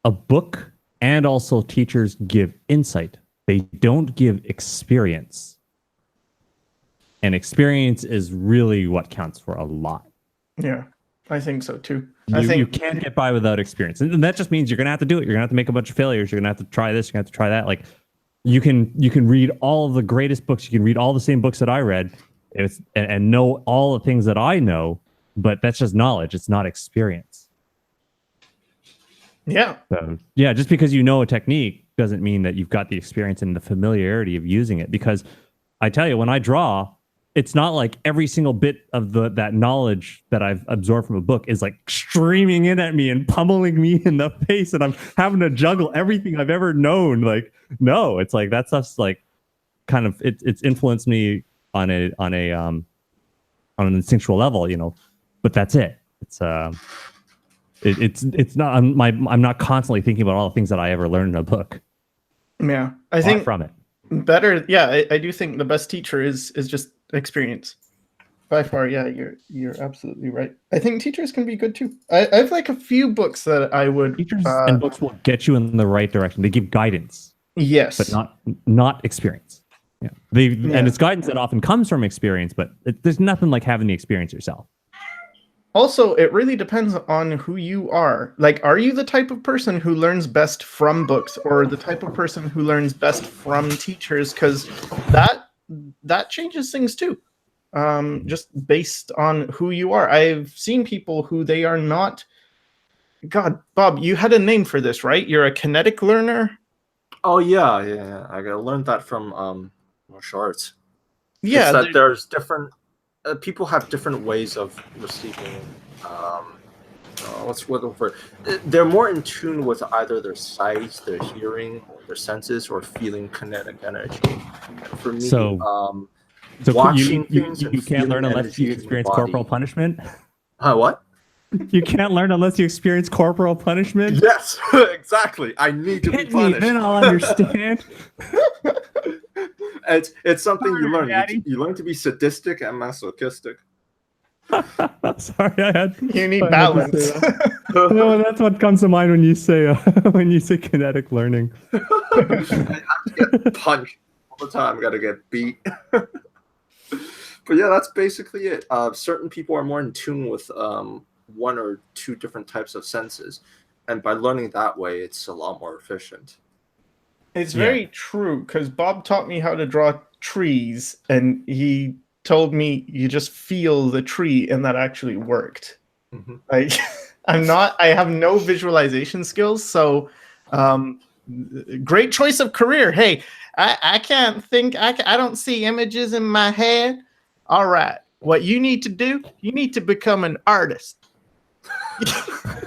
a book and also teachers give insight. They don't give experience. And experience is really what counts for a lot. Yeah, I think so too. You can't get by without experience. And that just means you're going to have to do it. You're going to have to make a bunch of failures. You're going to have to try this. You're going to have to try that. Like you can read all of the greatest books. You can read all the same books that I read and know all the things that I know, but that's just knowledge. It's not experience. Yeah. So, yeah, just because you know a technique doesn't mean that you've got the experience and the familiarity of using it. Because I tell you, when I draw, it's not like every single bit of that knowledge that I've absorbed from a book is like streaming in at me and pummeling me in the face, and I'm having to juggle everything I've ever known. Like, no, it's like that stuff's like kind of it's influenced me on an instinctual level, you know. But that's it. It's not. I'm not constantly thinking about all the things that I ever learned in a book. Yeah, I think from it. Better. Yeah, I do think the best teacher is just experience. By far, yeah, you're absolutely right. I think teachers can be good too. I have like a few books that I would. Teachers and books will get you in the right direction. They give guidance. Yes, but not experience. Yeah, and it's guidance that often comes from experience, but there's nothing like having the experience yourself. Also, it really depends on who you are. Like, are you the type of person who learns best from books, or the type of person who learns best from teachers? Because that changes things too. Just based on who you are. I've seen people who they are not. God, Bob, you had a name for this, right? You're a kinetic learner. Oh yeah. I learned that from martial arts. Yeah, it's that there's different. People have different ways of receiving. What's the word? They're more in tune with either their sight, their hearing, or their senses, or feeling kinetic energy. And for me, so watching you things you can't learn unless you experience corporal punishment. What? You can't learn unless you experience corporal punishment. Yes, exactly. I need to be punished. Then I'll understand. It's something you learn. You learn to be sadistic and masochistic. Sorry, you need balance. No, that's what comes to mind when you say kinetic learning. I have to get punched all the time. I got to get beat. But yeah, that's basically it. Certain people are more in tune with one or two different types of senses, and by learning that way, it's a lot more efficient. It's very true, because Bob taught me how to draw trees, and he told me you just feel the tree, and that actually worked. Mm-hmm. Like, I have no visualization skills, so great choice of career. Hey, I can't think, I don't see images in my head. All right, what you need to do, you need to become an artist.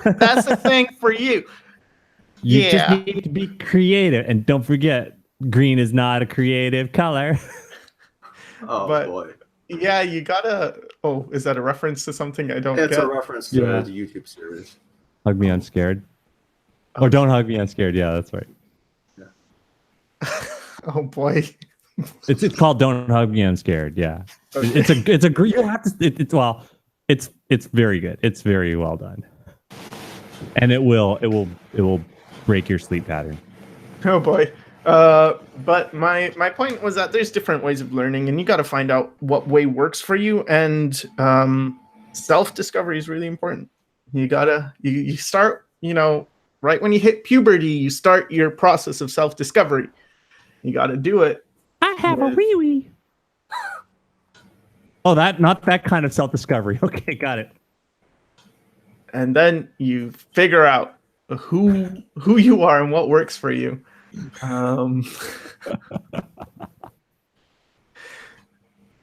That's the thing for you. You just need to be creative, and don't forget, green is not a creative color. Boy. Yeah, you gotta. Oh, is that a reference to something I don't get? It's a reference to the YouTube series. Hug Me, I'm Scared. Or Don't Hug Me, I'm Scared. Yeah, that's right. Yeah. Oh boy. It's called Don't Hug Me, I'm Scared. Yeah. Okay. It's a you have to. It's very good. It's very well done. And it will break your sleep pattern. Oh boy. But my point was that there's different ways of learning, and you got to find out what way works for you. And self-discovery is really important. You start, right when you hit puberty, you start your process of self-discovery. You got to do it. I have a wee-wee. Oh, not that kind of self-discovery. Okay, got it. And then you figure out who you are and what works for you.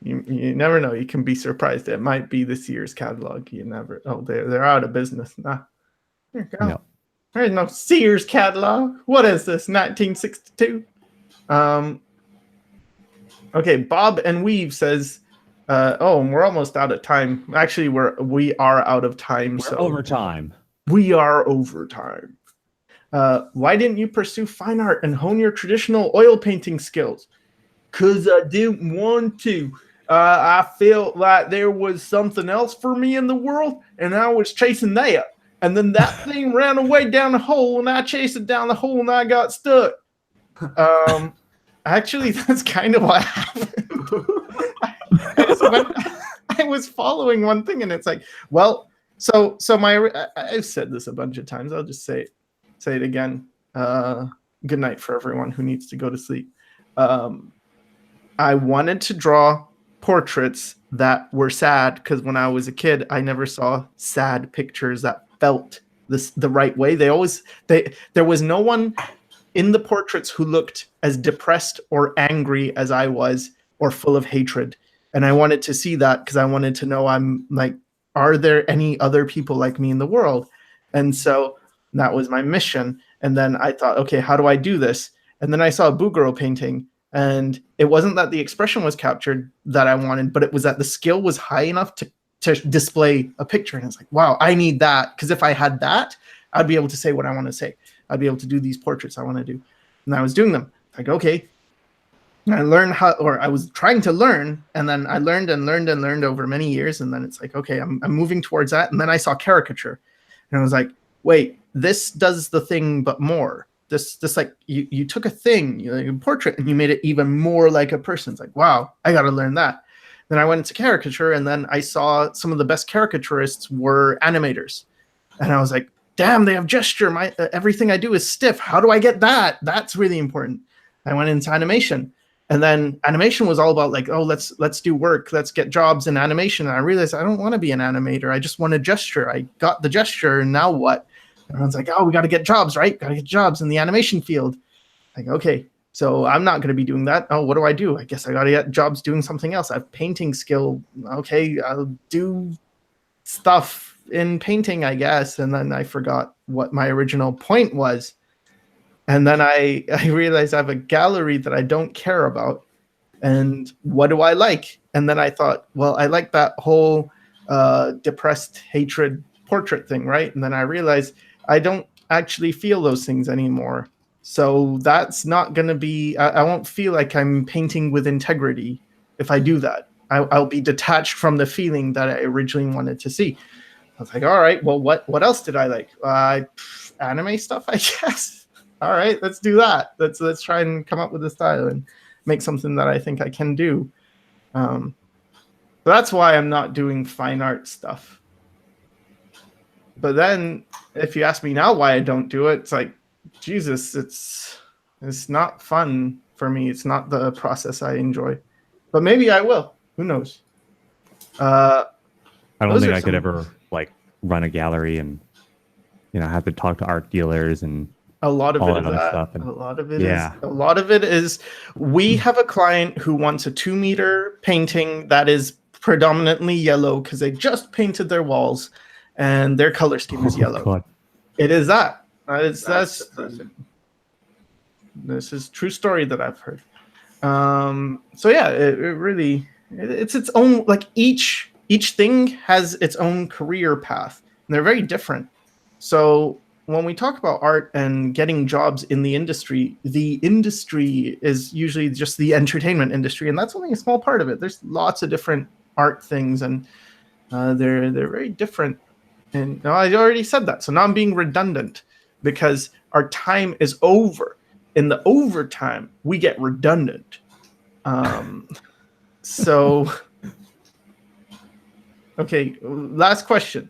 You never know. You can be surprised. It might be this year's catalog. You never. Oh, they're out of business. Nah. There you go. No. There's no Sears catalog. What is this? 1962. Okay. Bob and Weave says, we're almost out of time. Actually, we are out of time. We're overtime. We are overtime. Why didn't you pursue fine art and hone your traditional oil painting skills? 'Cause I didn't want to. I felt like there was something else for me in the world, and I was chasing that. And then that thing ran away down the hole, and I chased it down the hole, and I got stuck. Actually, that's kind of what happened. I was following one thing, and it's like, well, so I've said this a bunch of times. I'll just say it again. Good night for everyone who needs to go to sleep. I wanted to draw portraits that were sad because when I was a kid, I never saw sad pictures that felt the right way. There was no one in the portraits who looked as depressed or angry as I was, or full of hatred. And I wanted to see that because I wanted to know, I'm like, are there any other people like me in the world? And so that was my mission. And then I thought, okay, how do I do this? And then I saw a Bugoro painting, and it wasn't that the expression was captured that I wanted, but it was that the skill was high enough to display a picture. And it's like, wow, I need that. Because if I had that, I'd be able to say what I want to say. I'd be able to do these portraits I want to do. And I was doing them. Like, okay. And I learned how, or I was trying to learn, and then I learned and learned and learned over many years. And then it's like, okay, I'm moving towards that. And then I saw caricature, and I was like, wait, this does the thing, but more. This like you took a thing, like a portrait, and you made it even more like a person. It's like, wow, I got to learn that. Then I went into caricature, and then I saw some of the best caricaturists were animators, and I was like, damn, they have gesture. My everything I do is stiff. How do I get that? That's really important. I went into animation. And then animation was all about like, oh, let's do work. Let's get jobs in animation. And I realized I don't want to be an animator. I just want a gesture. I got the gesture, and now what? Everyone's like, oh, we got to get jobs, right? Got to get jobs in the animation field. Like, okay, so I'm not going to be doing that. Oh, what do? I guess I got to get jobs doing something else. I have painting skill. Okay, I'll do stuff in painting, I guess. And then I forgot what my original point was. And then I realized I have a gallery that I don't care about. And what do I like? And then I thought, well, I like that whole depressed hatred portrait thing, right? And then I realized I don't actually feel those things anymore. So that's not going to be, I won't feel like I'm painting with integrity if I do that. I'll be detached from the feeling that I originally wanted to see. I was like, all right, well, what else did I like? Anime stuff, I guess. All right, let's do that. Let's try and come up with a style and make something that I think I can do. So that's why I'm not doing fine art stuff. But then if you ask me now why I don't do it, it's like, Jesus, it's not fun for me. It's not the process I enjoy. But maybe I will. Who knows? I don't think I could ever like run a gallery and have to talk to art dealers and a lot of it is that. A lot of it is we have a client who wants a 2-meter painting that is predominantly yellow because they just painted their walls and their color scheme is yellow. God. It is that. This is true story that I've heard. So yeah, it really it's its own, like each thing has its own career path and they're very different. So when we talk about art and getting jobs in the industry is usually just the entertainment industry, and that's only a small part of it. There's lots of different art things, and they're very different. And I already said that, so now I'm being redundant because our time is over. In the overtime, we get redundant. So, okay, last question.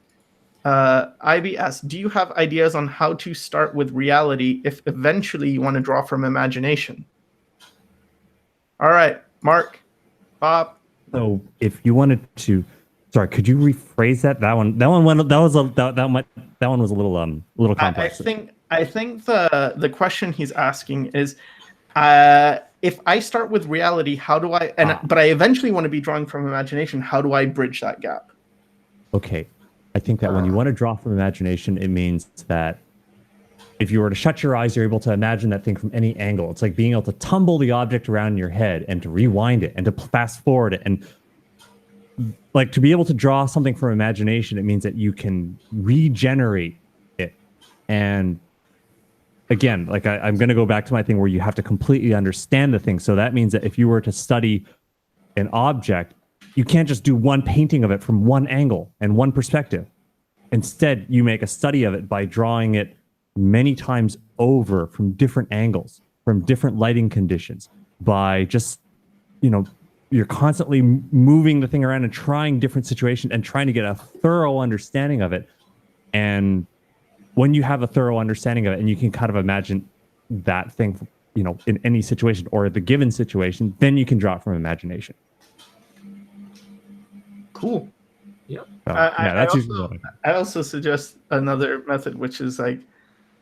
IB asks, do you have ideas on how to start with reality if eventually you want to draw from imagination? All right, Mark, Bob. So if you wanted to, sorry, could you rephrase that? That one was a little complex. I think the question he's asking is, if I start with reality, how do I? But I eventually want to be drawing from imagination. How do I bridge that gap? Okay. I think that when you want to draw from imagination, it means that if you were to shut your eyes, you're able to imagine that thing from any angle. It's like being able to tumble the object around in your head and to rewind it and to fast forward it. And like to be able to draw something from imagination, it means that you can regenerate it. And again, like I'm going to go back to my thing where you have to completely understand the thing. So that means that if you were to study an object you can't just do one painting of it from one angle and one perspective. Instead, you make a study of it by drawing it many times over from different angles, from different lighting conditions, by just, you're constantly moving the thing around and trying different situations and trying to get a thorough understanding of it. And when you have a thorough understanding of it and you can kind of imagine that thing, in any situation or the given situation, then you can draw it from imagination. Cool. Yep. So, that's usually what I also suggest another method, which is like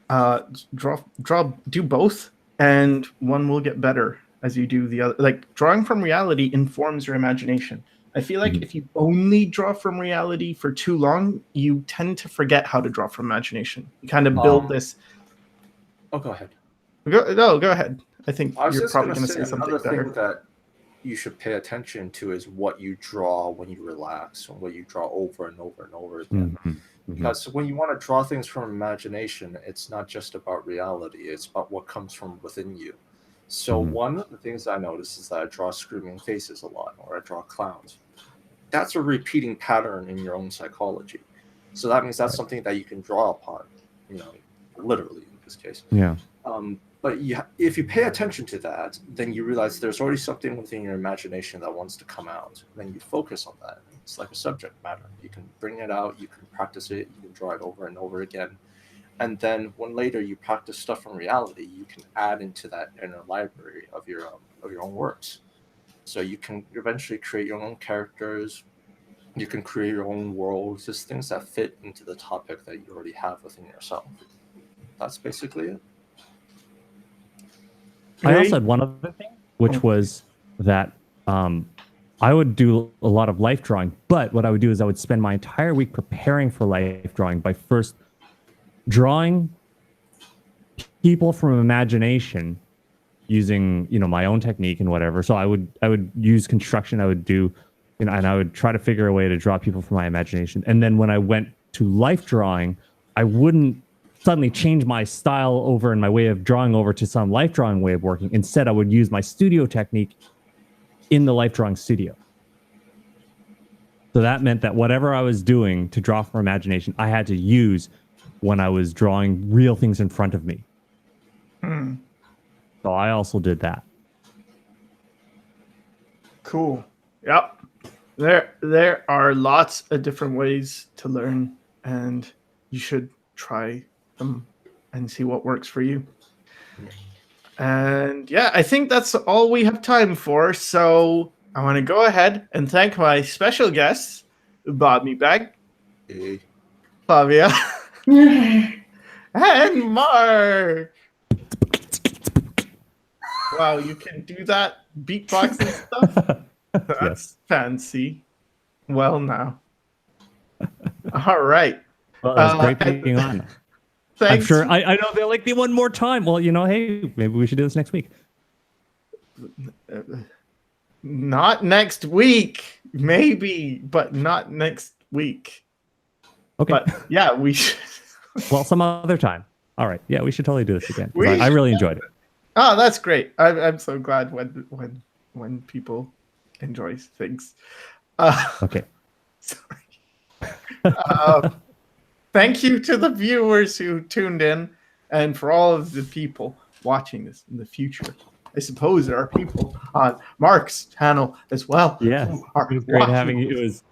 do both, and one will get better as you do the other. Like drawing from reality informs your imagination. I feel like if you only draw from reality for too long, you tend to forget how to draw from imagination. You kind of build this. Oh, go ahead. Go ahead. I think I was you're just probably going going to to say say something another better. thing that you should pay attention to is what you draw when you relax, and what you draw over and over and over again. Because when you want to draw things from imagination, it's not just about reality, it's about what comes from within you. So one of the things I notice is that I draw screaming faces a lot, or I draw clowns. That's a repeating pattern in your own psychology. So that means that's something that you can draw upon, literally in this case. Yeah. But if you pay attention to that, then you realize there's already something within your imagination that wants to come out. Then you focus on that. It's like a subject matter. You can bring it out, you can practice it, you can draw it over and over again. And then when later you practice stuff from reality, you can add into that inner library of your own works. So you can eventually create your own characters. You can create your own worlds, just things that fit into the topic that you already have within yourself. That's basically it. I also had one other thing, which was that I would do a lot of life drawing, but what I would do is I would spend my entire week preparing for life drawing by first drawing people from imagination using, my own technique and whatever. So I would use construction. I would do, and I would try to figure a way to draw people from my imagination. And then when I went to life drawing, I wouldn't suddenly change my style over and my way of drawing over to some life drawing way of working. Instead, I would use my studio technique in the life drawing studio. So that meant that whatever I was doing to draw from imagination, I had to use when I was drawing real things in front of me. So I also did that. Cool. Yep. There are lots of different ways to learn, and you should try them and see what works for you. And yeah, I think that's all we have time for. So I want to go ahead and thank my special guests, Bobby Bag, Flavia, and Mark. Wow, you can do that beatbox and stuff? That's fancy. Well, now. All right. Well, it was great being on. Thanks. I'm sure. I know they'll like me one more time. Well, hey, maybe we should do this next week. Not next week. Maybe, but not next week. Okay. But yeah, we should. Well, some other time. All right. Yeah, we should totally do this again. I really enjoyed it. Oh, that's great. I'm so glad when people enjoy things. Okay. Sorry. Thank you to the viewers who tuned in, and for all of the people watching this in the future. I suppose there are people on Mark's channel as well. Yeah, it was great having you. It was.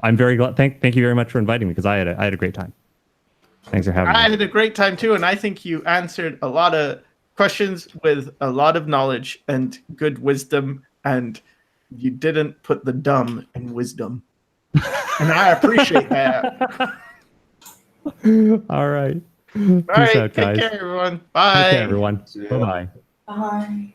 I'm very glad. Thank you very much for inviting me, because I had a great time. Thanks for having me. I had a great time too, and I think you answered a lot of questions with a lot of knowledge and good wisdom, and you didn't put the dumb in wisdom, and I appreciate that. All right. All right, Peace out, guys. take care, everyone. Bye. Take care, everyone. Bye-bye. Bye.